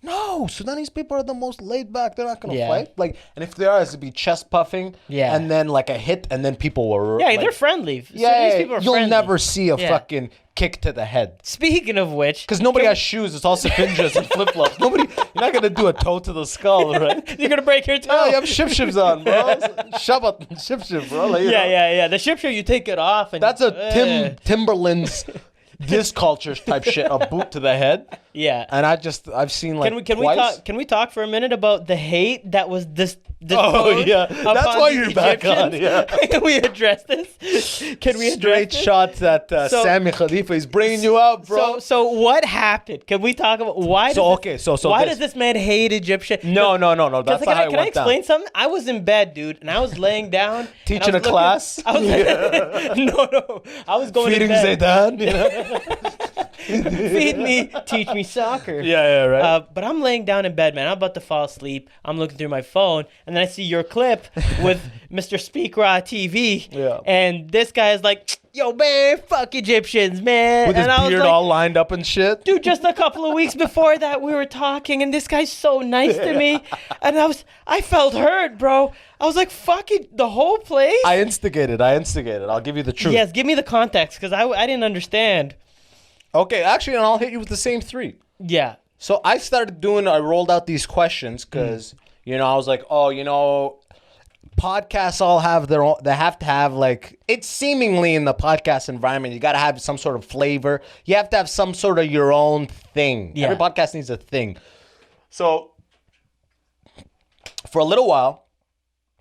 No, Sudanese people are the most laid back. They're not gonna fight. Like, and if there is, it'd be chest puffing. Yeah. And then like a hit, and then people were. Yeah, like, they're friendly. Yeah, Sudanese people are you'll friendly. never see a fucking kick to the head. Speaking of which, because nobody has shoes, it's all sapinjas and flip flops. You're not gonna do a toe to the skull, right? You're gonna break your toe. Oh, you have ship on, bro. Shabbat, bro. Like, yeah. The ship you take it off, and that's a Timberland's. This culture type shit, a boot to the head. Yeah. And I've seen like can we talk for a minute about the hate that was this oh yeah, that's why you're back on. Yeah. Can we address this? Can we straight shots at Sami Khalifa? He's bringing you out, bro. So what happened? Can we talk about why? Why does this man hate Egyptian? No. That's not how it went down. Can I explain something? I was in bed, dude, and I was laying down teaching a class. I was no. I was going feeding to bed. Zidane. You know? Feed me, teach me soccer. Yeah, right. But I'm laying down in bed, man. I'm about to fall asleep. I'm looking through my phone, and then I see your clip with Mr. Speaker on TV. Yeah. And this guy is like, yo, man, fuck Egyptians, man. With his beard all lined up and shit. Dude, just a couple of weeks before that, we were talking, and this guy's so nice to me. And I felt hurt, bro. I was like, fuck it, the whole place? I instigated. I'll give you the truth. Yes, give me the context, because I didn't understand. Okay, actually, and I'll hit you with the same three. Yeah. So I rolled out these questions because, I was like, podcasts all have their own, they have to have like, it's seemingly in the podcast environment, you got to have some sort of flavor. You have to have some sort of your own thing. Yeah. Every podcast needs a thing. So for a little while,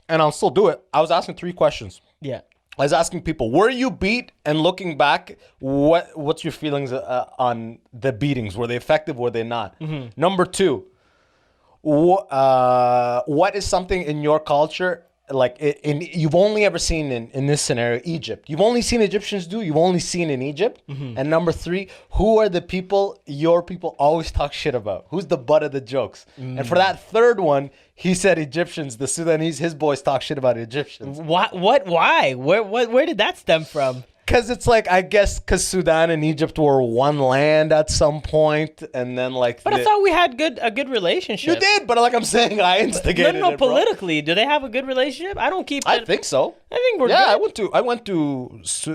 and I'll still do it, I was asking 3 questions. Yeah. I was asking people, were you beat? And looking back, what's your feelings on the beatings? Were they effective? Were they not? Mm-hmm. Number 2, what is something in your culture, like you've only ever seen in this scenario, Egypt? You've only seen Egyptians do? You've only seen in Egypt? Mm-hmm. And number 3, who are the people your people always talk shit about? Who's the butt of the jokes? Mm. And for that third one, he said Egyptians, the Sudanese, his boys talk shit about Egyptians. What? Why? Where did that stem from? Because it's like, I guess, because Sudan and Egypt were one land at some point, and then like. But I thought we had a good relationship. You did, but like I'm saying, I instigated no, it, politically, do they have a good relationship? I don't keep. I think so. I think we're. Yeah, good. I went to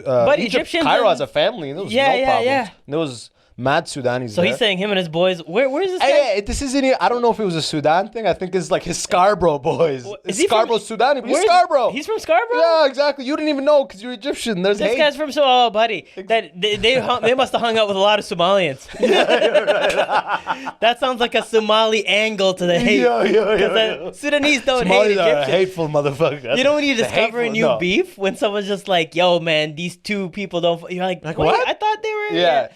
but Egypt, Egyptians Cairo as a family, and there was no problems. Yeah. There was mad Sudanese. So he's saying him and his boys. Where's this guy? Hey, this isn't. I don't know if it was a Sudan thing. I think it's like his Scarborough boys. Is he Scarborough Sudan? He's Scarborough. He's from Scarborough. Yeah, exactly. You didn't even know because you're Egyptian. There's this hate. guy's from buddy. That they must have hung out with a lot of Somalians. Right. That sounds like a Somali angle to the hate. Yeah. Sudanese don't Somalis hate are Egyptians. hateful motherfuckers. You know when you discover a new beef when someone's just like, "Yo, man, these two people don't." You're like wait, what? I thought they were. Yeah.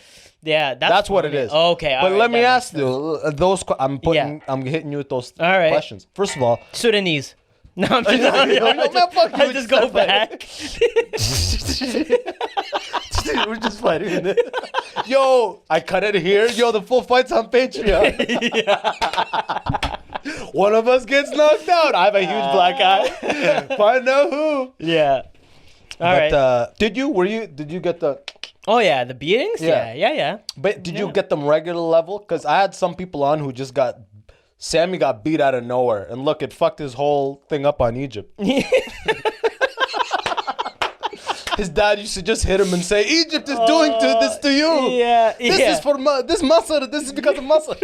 Yeah, that's what it is. Okay, but let me ask you those. I'm hitting you with those all right. questions. First of all, Sudanese. No, I'm just, I just go back. Dude, we're just fighting. Yo, I cut it here. Yo, the full fight's on Patreon. One of us gets knocked out. I have a huge black eye. Find out who. Yeah. All right. Did you get the... Oh, yeah, the beatings? Yeah. But did you get them regular level? Because I had some people on who just got... Sammy got beat out of nowhere. And look, it fucked his whole thing up on Egypt. His dad used to just hit him and say, Egypt is doing this to you. Yeah. This is for this muscle. This is because of muscle.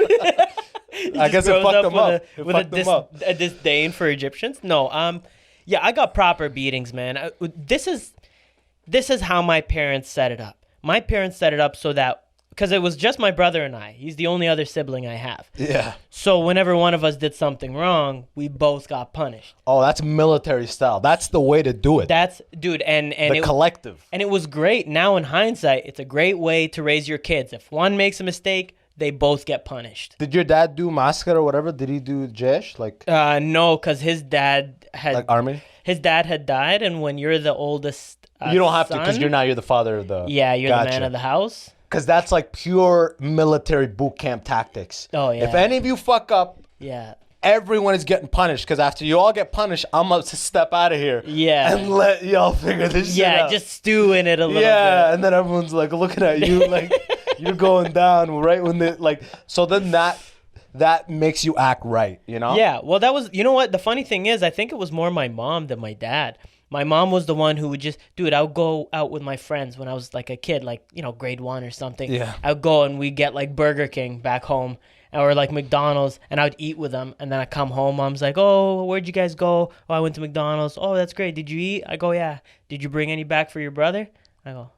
I guess it fucked him up. A disdain for Egyptians. No, yeah, I got proper beatings, man. This is how my parents set it up. My parents set it up so that, because it was just my brother and I. He's the only other sibling I have. Yeah. So whenever one of us did something wrong, we both got punished. Oh, that's military style. That's the way to do it. That's, dude, and the collective. And it was great. Now in hindsight, it's a great way to raise your kids. If one makes a mistake, they both get punished. Did your dad do masker or whatever? Did he do jesh? No, because his dad had... Like army? His dad had died, and when you're the oldest you don't have son, to, because you're the father of the... Yeah, you're the man of the house. Because that's like pure military boot camp tactics. Oh, yeah. If any of you fuck up, yeah, everyone is getting punished. Because after you all get punished, I'm going to step out of here. Yeah. And let y'all figure this shit out. Yeah, just stew in it a little bit. Yeah, and then everyone's like looking at you like you're going down right when they like. So then that makes you act right, you know? Yeah, well, that was, you know what? The funny thing is, I think it was more my mom than my dad. My mom was the one who would just, dude, I would go out with my friends when I was like a kid, like, grade 1 or something. Yeah. I would go and we'd get like Burger King back home or like McDonald's, and I would eat with them. And then I come home, mom's like, oh, where'd you guys go? Oh, I went to McDonald's. Oh, that's great. Did you eat? I go, yeah. Did you bring any back for your brother? I go,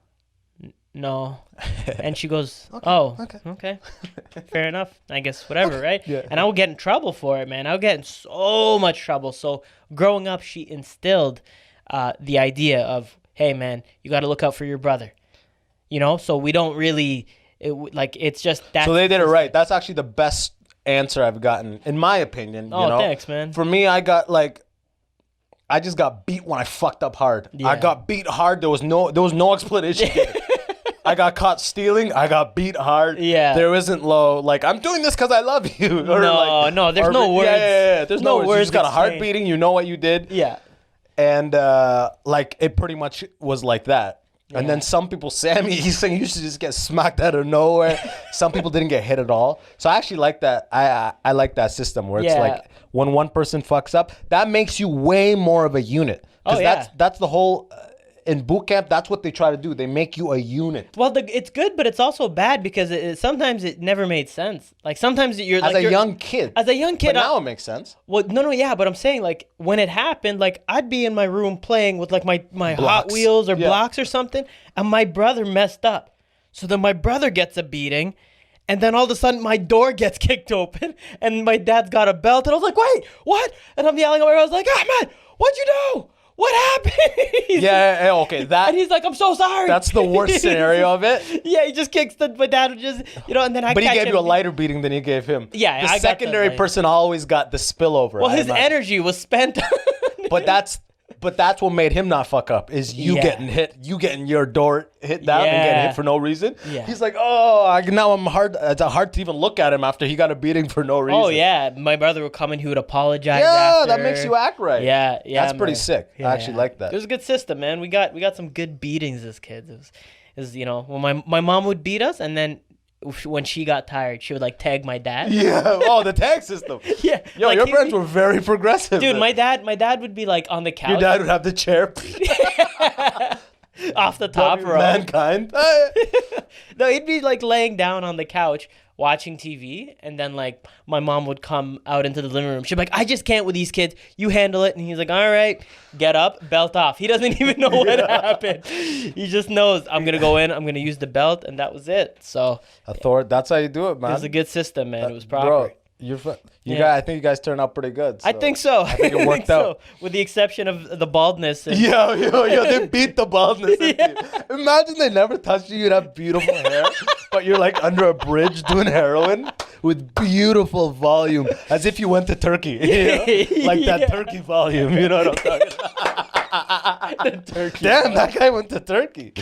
no. And she goes, okay. Fair enough. I guess whatever, right? Yeah. And I would get in trouble for it, man. I would get in so much trouble. So growing up, she instilled the idea of, hey, man, you got to look out for your brother. So we don't really, it's just that. So they did it right. That's actually the best answer I've gotten, in my opinion. Oh, thanks, man. For me, I just got beat when I fucked up hard. Yeah. I got beat hard. There was no explanation. I got caught stealing. I got beat hard. Yeah. There isn't I'm doing this because I love you. Or there's no words. Yeah. There's no words. You just got a heart explained. beating. You know what you did. Yeah. And it pretty much was like that. And then some people, Sammy, he's saying you should just get smacked out of nowhere. Some people didn't get hit at all. So I actually like that. I like that system where it's like when one person fucks up, that makes you way more of a unit. Because that's the whole... in boot camp, that's what they try to do. They make you a unit. Well, it's good, but it's also bad because sometimes it never made sense. Like sometimes you're as a young kid. As a young kid, but now it makes sense. Well, no, yeah, but I'm saying like when it happened, like I'd be in my room playing with like my Hot Wheels or blocks or something, and my brother messed up. So then my brother gets a beating, and then all of a sudden my door gets kicked open, and my dad's got a belt, and I was like, wait, what? And I'm yelling over. I was like, Ahmed, what'd you do? What happened? Yeah, okay. And he's like, I'm so sorry. That's the worst scenario of it. Yeah, he just kicks my dad would just, and then But he gave you a lighter beating than he gave him. Yeah, the secondary person always got the spillover. Well, his energy was spent. But that's what made him not fuck up, is you getting hit, you getting your door hit down and getting hit for no reason. Yeah. He's like, now it's hard to even look at him after he got a beating for no reason. Oh, yeah. My brother would come in, he would apologize after. that makes you act right. Yeah. That's pretty sick. I actually like that. It was a good system, man. We got some good beatings as kids. It was when my mom would beat us, and then when she got tired, she would like tag my dad. Yeah. Oh, the tag system. Yeah. Yo, like, your parents were very progressive. Dude, my dad would be like on the couch. Your dad would have the chair. Off the top row. Mankind. No, he'd be like laying down on the couch watching TV, and then like my mom would come out into the living room. She'd be like, I just can't with these kids. You handle it. And he's like, all right, get up, belt off. He doesn't even know what happened. He just knows I'm going to go in, I'm going to use the belt, and that was it. So that's how you do it, man. It was a good system, man. It was proper. Bro, guys, I think you guys turned out pretty good. So. I think so. I think it worked out. With the exception of the baldness. Yo, they beat the baldness into you. Imagine they never touched you. You'd have beautiful hair, but you're like under a bridge doing heroin with beautiful volume, as if you went to Turkey, like that Turkey volume. You know what I'm talking about? The Turkey. Damn, that guy went to Turkey.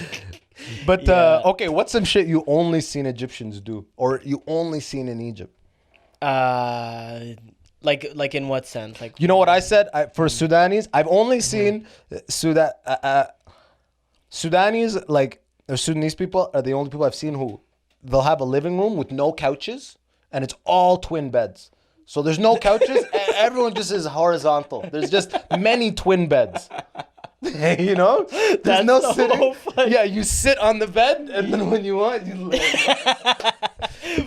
But Yeah. okay, what's some shit you only seen Egyptians do, or you only seen in Egypt? Like in what sense? Like, You know what I said? For Sudanese, I've only seen Sudanese, like, or Sudanese people are the only people I've seen who they'll have a living room with no couches and it's all twin beds. So there's no couches, and everyone just is horizontal. There's just many twin beds. You know? There's That's no so sitting. funny. Yeah, you sit on the bed and then when you want, you lay.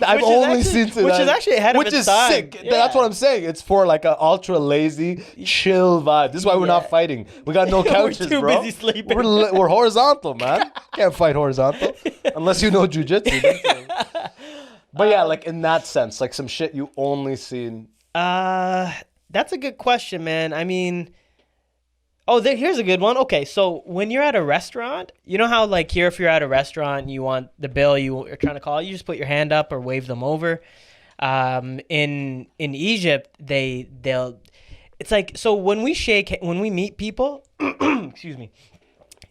I've Which is only actually- seen which Sudan, is actually ahead of which its is time. sick. Yeah. That's what I'm saying. It's for like an ultra lazy, chill vibe. This is why we're not Yeah. fighting. We got no We're couches, too bro. busy sleeping. We're horizontal, man. Can't fight horizontal unless you know jujitsu. But yeah, like in that sense, like some shit you only seen. That's a good question, man. I mean, here's a good one. Okay, so when you're at a restaurant, you know how like here, if you're at a restaurant, you want the bill you're trying to call, you just put your hand up or wave them over. In Egypt, they'll. It's like, so when we meet people, excuse me.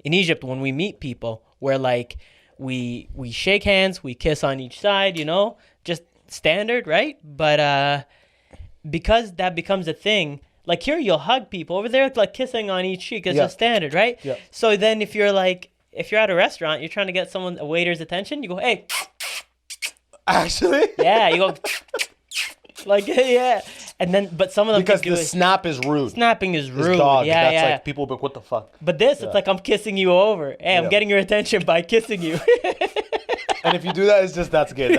In Egypt, when we meet people, we're like, we shake hands, we kiss on each side, you know, just standard, right? But because that becomes a thing, like here you'll hug people. Over there, it's like kissing on each cheek. It's Yeah. a standard, right? Yeah. So then if you're at a restaurant, you're trying to get a waiter's attention, you go, hey, Actually? yeah, you go, like, yeah. And then, but some of them Because can do the it. snapping is rude. Snapping is It's rude. dog. Yeah, That's yeah. like people be like, what the fuck? But this, it's like I'm kissing you over. Hey, I'm Yeah. getting your attention by kissing you. And if you do that, it's just, that's good.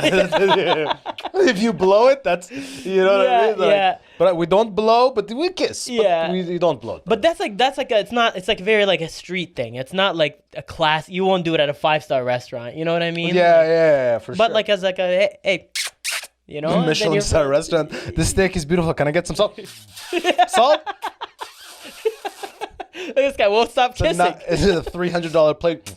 If you blow it, that's, you know what I mean? Like, Yeah. But we don't blow, but we kiss. But Yeah. we don't blow. But that's like it's like very like a street thing. It's not like a class. You won't do it at a 5-star restaurant. You know what I mean? yeah, Like, yeah, for sure. But like as like a hey, you know, and then Michelin you're- star restaurant. This steak is beautiful. Can I get some salt? Salt? This guy won't stop So kissing. is it a $300 plate?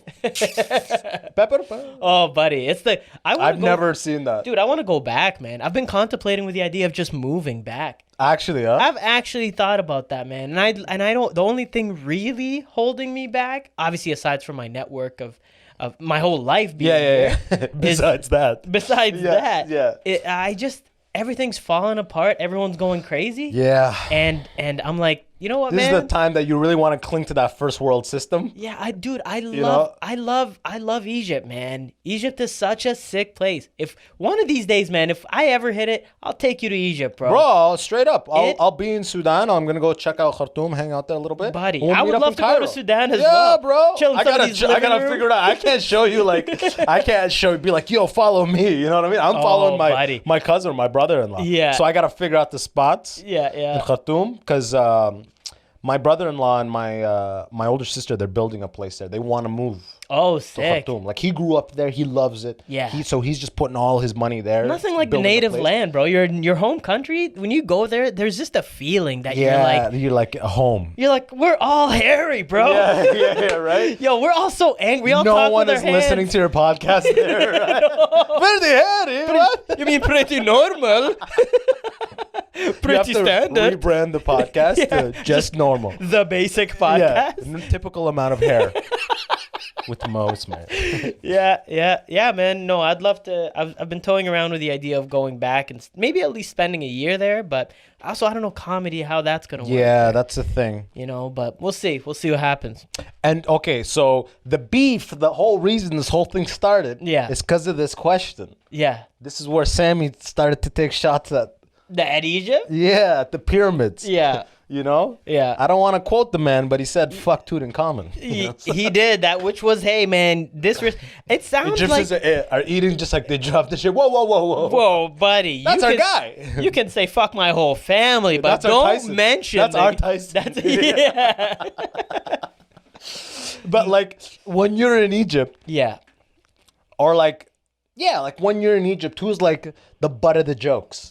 Pepper? Oh, buddy, it's the I've never seen that. Dude, I want to go back, man. I've been contemplating with the idea of just moving back. Actually, huh? I've actually thought about that, man. And I don't. The only thing really holding me back, obviously, aside from my network of my whole life being yeah. here, Besides that. besides Yeah, that, yeah. everything's falling apart. Everyone's going crazy. Yeah. And I'm like, you know what, This man? is the time that you really want to cling to that first world system. Yeah, know? I love Egypt, man. Egypt is such a sick place. If one of these days, man, if I ever hit it, I'll take you to Egypt, bro. Bro, straight up. It- I'll be in Sudan. I'm going to go check out Khartoum, hang out there a little bit. Buddy, We'll I meet would up love in to go to Cairo. Sudan as yeah, well. bro. Chill in I gotta somebody's living room. figure it out. I can't show you be like, yo, follow me. You know what I mean? I'm following buddy. my cousin or my brother-in-law. Yeah. So I got to figure out the spots Yeah. in Khartoum because my brother-in-law and my older sister, they're building a place there. They want to move Oh, to sick. Khartoum. Like he grew up there. He loves it. Yeah. So he's just putting all his money there. Nothing like the building a native place. land, bro. Your home country. When you go there, there's just a feeling that Yeah, you're like a home. you're like we're all hairy, bro. Yeah, right? Yo, we're all so angry. We all No talk one with is our listening hands. to your podcast there, right? Very hairy, what? You mean pretty normal? You have Pretty to standard. rebrand the podcast to just normal. The basic Yeah, podcast. typical amount of hair with Moe Ismail. Yeah, man. No, I'd love to. I've been toying around with the idea of going back and maybe at least spending a year there. But also, I don't know comedy how that's gonna work. Yeah, that's the thing. You know, but we'll see. We'll see what happens. And okay, so the beef, the whole reason this whole thing started, Yeah. is because of this question. Yeah. This is where Sammy started to take shots at. At Egypt? At the pyramids. Yeah. You know? Yeah. I don't want to quote the man, but he said, fuck Tutankhamun. He did that, which was, hey, man, it sounds Egyptians like. are eating just like they dropped the shit. Whoa. Whoa, buddy. That's our guy. You can say fuck my whole family, but That's our don't Tyson. mention That's the- our Tyson. Yeah. But like when you're in Egypt, Yeah. or like when you're in Egypt, who's like the butt of the jokes?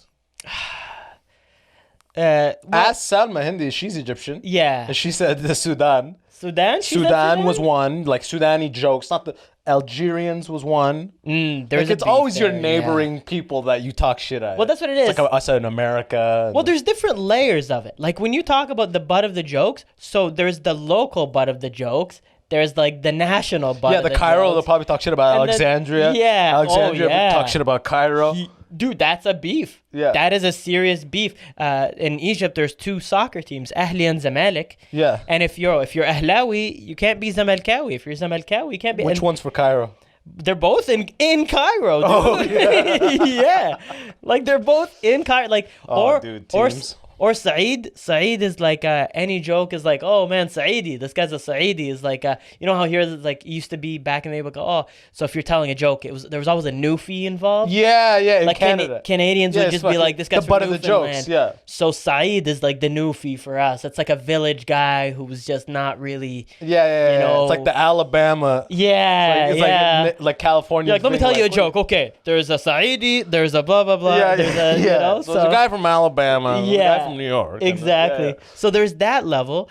Well, Ask Salma Hindi, she's Egyptian. yeah. And she said the Sudan. Sudan? She said Sudan was one. Like Sudani jokes. Not the Algerians was one. There's Like, a it's beef always your there, neighboring people that you talk shit at. Well, that's what it is. It's like us in America. Well, there's different layers of it. Like when you talk about the butt of the jokes, so there's the local butt of the jokes. There's like the national butt. Yeah, of the the Cairo, jokes. they'll probably talk shit about And then- Alexandria. yeah. Alexandria Oh, yeah. talk shit about Cairo. Dude, that's a beef. Yeah. That is a serious beef. In Egypt, there's two soccer teams, Ahli and Zamalek. Yeah. And if you're Ahlawi, you can't be Zamalkawi. If you're Zamalkawi, you can't be. Which and one's for Cairo? They're both in Cairo. Dude. Oh, yeah. Like they're both in Cairo. Like Oh, dude, teams. or Saeed. Saeed is like any joke is like, oh man, Saeedi. This guy's a Saeedi. Is like you know how here like it used to be back in the day. Like, oh, so if you're telling a joke, there was always a newfie involved. Yeah, in Like Canada. Canadians Yeah, would it's just be fucking like, this guy's the butt from of the jokes, Newfoundland. yeah. So Saeed is like the newfie for us. It's like a village guy who was just not really. Yeah. You know- It's like the Alabama. Yeah, It's yeah. like California. You're like, let me tell you a joke. Okay, there's a Saeedi, there's a blah blah blah. There's a, you know, So there's a guy from Alabama, a guy from New York. and, Exactly. yeah. So there's that level.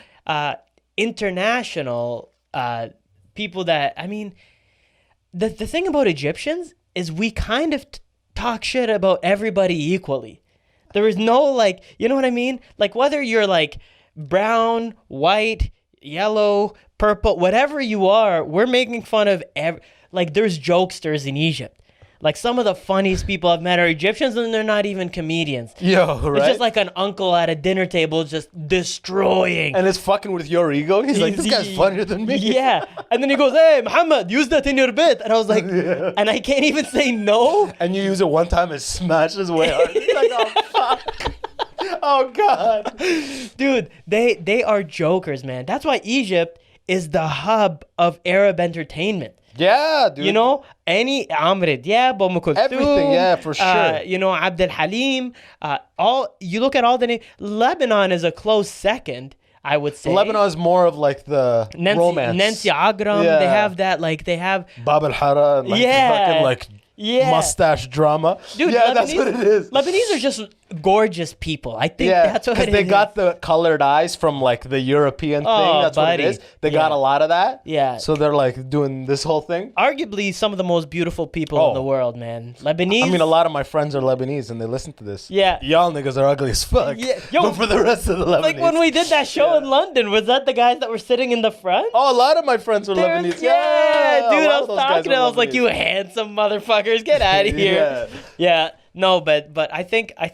International people that, I mean, the thing about Egyptians is we kind of talk shit about everybody equally. There is no like, you know what I mean? Like whether you're like brown, white, yellow, purple, whatever you are, we're making fun of like there's jokesters in Egypt. Like some of the funniest people I've met are Egyptians and they're not even comedians. Yo, right? It's just like an uncle at a dinner table just destroying. And it's fucking with your ego. He's like, this guy's funnier than me. Yeah. And then he goes, hey, Muhammad, use that in your bit. And I was like, and I can't even say no. And you use it one time and smash his way hard. He's like, oh, fuck. Oh, God. Dude, they are jokers, man. That's why Egypt is the hub of Arab entertainment. Yeah, dude. You know, any Amr Diab, Umm Kulthum, Everything, yeah, for sure. You know, Abd al-Halim, you look at all the names. Lebanon is a close second, I would say. Lebanon is more of like the romance. Nancy Agram, Yeah. they have that, like they have. Bab al-Hara, and like Yeah. the fucking like mustache drama. Dude, yeah, that's what it is. Lebanese are just gorgeous people. I think Yeah, that's what because it they is. got the colored eyes from like the European thing. Oh, That's buddy. what it is. They Yeah. got a lot of that. Yeah. So they're like doing this whole thing. Arguably some of the most beautiful people in Oh. the world, man. Lebanese. I mean, a lot of my friends are Lebanese and they listen to this. Yeah. Y'all niggas are ugly as fuck. Yeah. Yo, but for the rest of the Lebanese. like when we did that show in London, was that the guys that were sitting in the front? Oh, a lot of my friends are There's- Lebanese. Yeah, a dude, lot I of was those guys talking. are I was like, Lebanese. you handsome motherfuckers, get out of here. Yeah. No, but I think I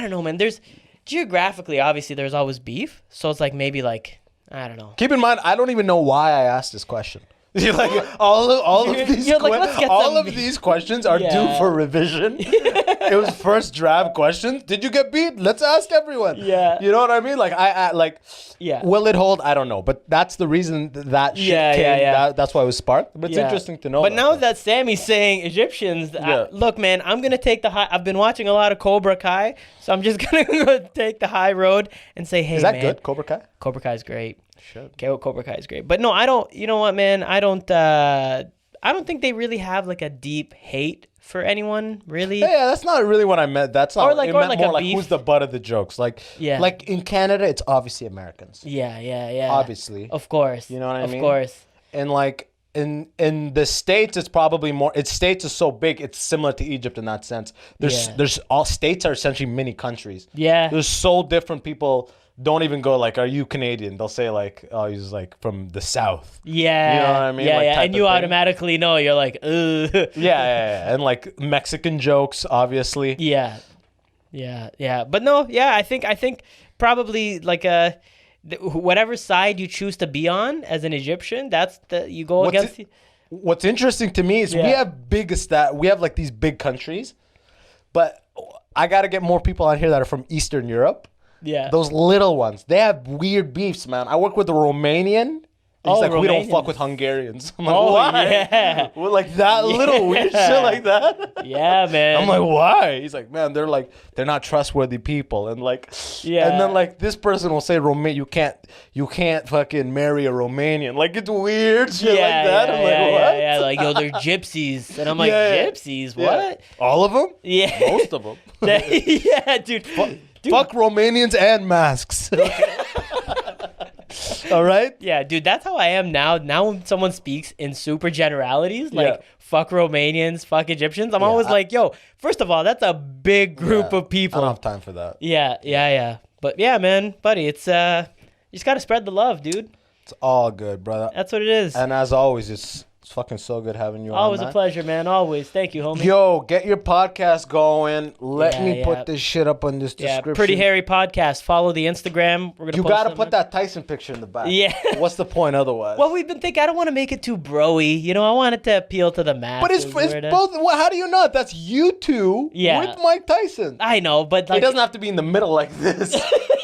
don't know, man. There's geographically, obviously, there's always beef. So it's like maybe like I don't know. Keep in mind, I don't even know why I asked this question. You're like all of these You're like, let's get all some- of these questions are due Yeah. for revision. It was first draft questions. Did you get beat? Let's ask everyone. Yeah. You know what I mean? Like I like. Yeah. Will it hold? I don't know, but that's the reason that shit Yeah, came. yeah, yeah. That's why it was sparked. But it's Yeah. interesting to know. But about now that Sammy's saying Egyptians, Yeah. look, man, I'm gonna take the high. I've been watching a lot of Cobra Kai, so I'm just gonna take the high road and say, hey, is that man, good? Cobra Kai. Cobra Kai is great. Shit. Cobra Kai is great. But no, I don't. You know what, man? I don't think they really have like a deep hate for anyone, really. Yeah, that's not really what I meant. That's not. Or like- it or meant like more a like beef. who's the butt of the jokes. Like, Yeah. like in Canada, it's obviously Americans. Yeah. Obviously. Of course. You know what I mean? Of course. And like in the States, it's probably more. It's States is so big, it's similar to Egypt in that sense. Yeah. There's all states are essentially mini countries. Yeah. There's so different. People don't even go like, "Are you Canadian?" They'll say like, "Oh, he's like from the South." Yeah. You know what I mean? Yeah, Like, yeah. type And of you thing. automatically know. You're like, ugh. Yeah, and like Mexican jokes, obviously. Yeah. But no, yeah, I think probably like whatever side you choose to be on as an Egyptian, that's the you go against. What's interesting to me is we Yeah. have we have like these big countries, but I got to get more people on here that are from Eastern Europe. Yeah. Those little ones, they have weird beefs, man. I work with a Romanian. He's Oh, like, we don't Romanians. fuck with Hungarians. I'm like, Oh, why? yeah. Well, like that little weird Yeah. shit like that. Yeah, man. I'm like, why? He's like, man, they're not trustworthy people, and like, Yeah. And then like this person will say, you can't fucking marry a Romanian. Like it's weird shit like that. I'm like, what? Yeah, like, yo, they're gypsies. And I'm like, Yeah. gypsies? Yeah. What? All of them? Yeah. Most of them. Yeah, dude. Dude. Fuck Romanians and masks. All right? Yeah, dude, that's how I am now. Now when someone speaks in super generalities, like Yeah. fuck Romanians, fuck Egyptians, I'm always like, yo, first of all, that's a big group Yeah, of people. I don't have time for that. Yeah. But yeah, man, buddy, it's you just gotta spread the love, dude. It's all good, brother. That's what it is. And as always, it's fucking so good having you Always on, a man. pleasure, man. Always. Thank you, homie. Yo, get your podcast going. Let Yeah, me yeah. put this shit up on this Yeah, description. Pretty Hairy Podcast. Follow the Instagram. We're gonna. You post gotta them put there. that Tyson picture in the back. Yeah. What's the point otherwise? Well, we've been thinking. I don't want to make it too broy. You know, I want it to appeal to the masses. but it's both. Well, how do you not? That's you two Yeah. with Mike Tyson. I know, but like, It doesn't have to be in the middle like this,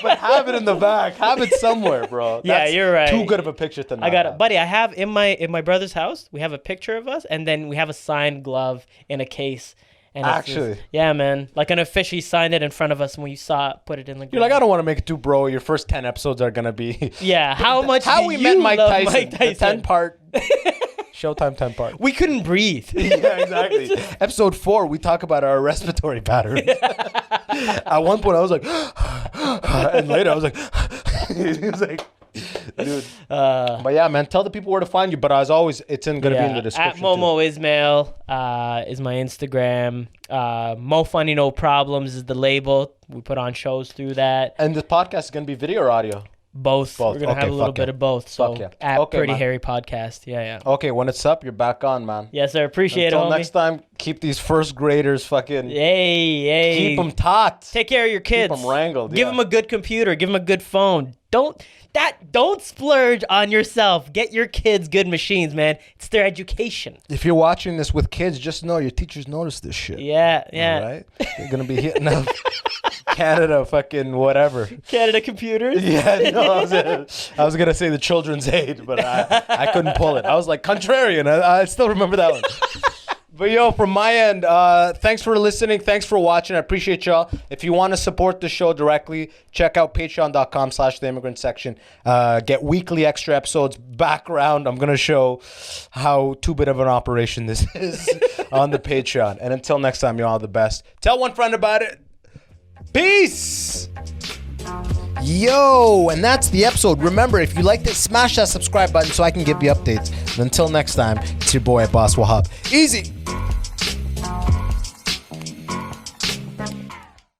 but have it in the back. Have it somewhere, bro. Yeah, That's you're right. Too good of a picture to not I got have. it, buddy. I have in my brother's house. We have a picture of us, and then we have a signed glove in a case. And it's Actually? yeah, man. Like an official, he signed it in front of us, and when you saw it, put it in the. You're like, I don't want to make it too bro. Your first 10 episodes are gonna be Yeah, how much? how do we you met Mike love Tyson. Mike The 10-part Showtime 10-part. We couldn't breathe. Yeah, exactly. Episode 4, we talk about our respiratory patterns. At one point, I was like, and later I was like, he was like, dude. But yeah, man, tell the people where to find you. But as always, it's gonna be in the description. At Moe Ismail is my Instagram. Mo Funny No Problems is the label. We put on shows through that. And the podcast is gonna be video or audio. Both. We're gonna Okay, have a little fuck bit yeah. of both. So Fuck yeah. at Okay, Pretty man. Hairy Podcast. Yeah. Okay, when it's up, you're back on, man. Yes, sir. Appreciate Until it, homie. next time, keep these first graders fucking. Hey. Keep them taught. Take care of your kids. 'em wrangled, Give yeah. them a good computer. Give them a good phone. Don't splurge on yourself. Get your kids good machines, man. It's their education. If you're watching this with kids, just know your teachers notice this shit. Yeah. All right? You're gonna be hitting up Canada, fucking whatever. Canada computers. Yeah, no, I was gonna say the children's aid, but I couldn't pull it. I was like contrarian. I still remember that one. But yo, from my end, thanks for listening. Thanks for watching. I appreciate y'all. If you want to support the show directly, check out patreon.com/the Immigrant Section. Get weekly extra episodes. Background. I'm gonna show how too bit of an operation this is on the Patreon. And until next time, you're all the best. Tell one friend about it. Peace. Yo, and that's the episode. Remember, if you liked it, smash that subscribe button so I can give you updates. And until next time, it's your boy Abbas Wahab. Easy.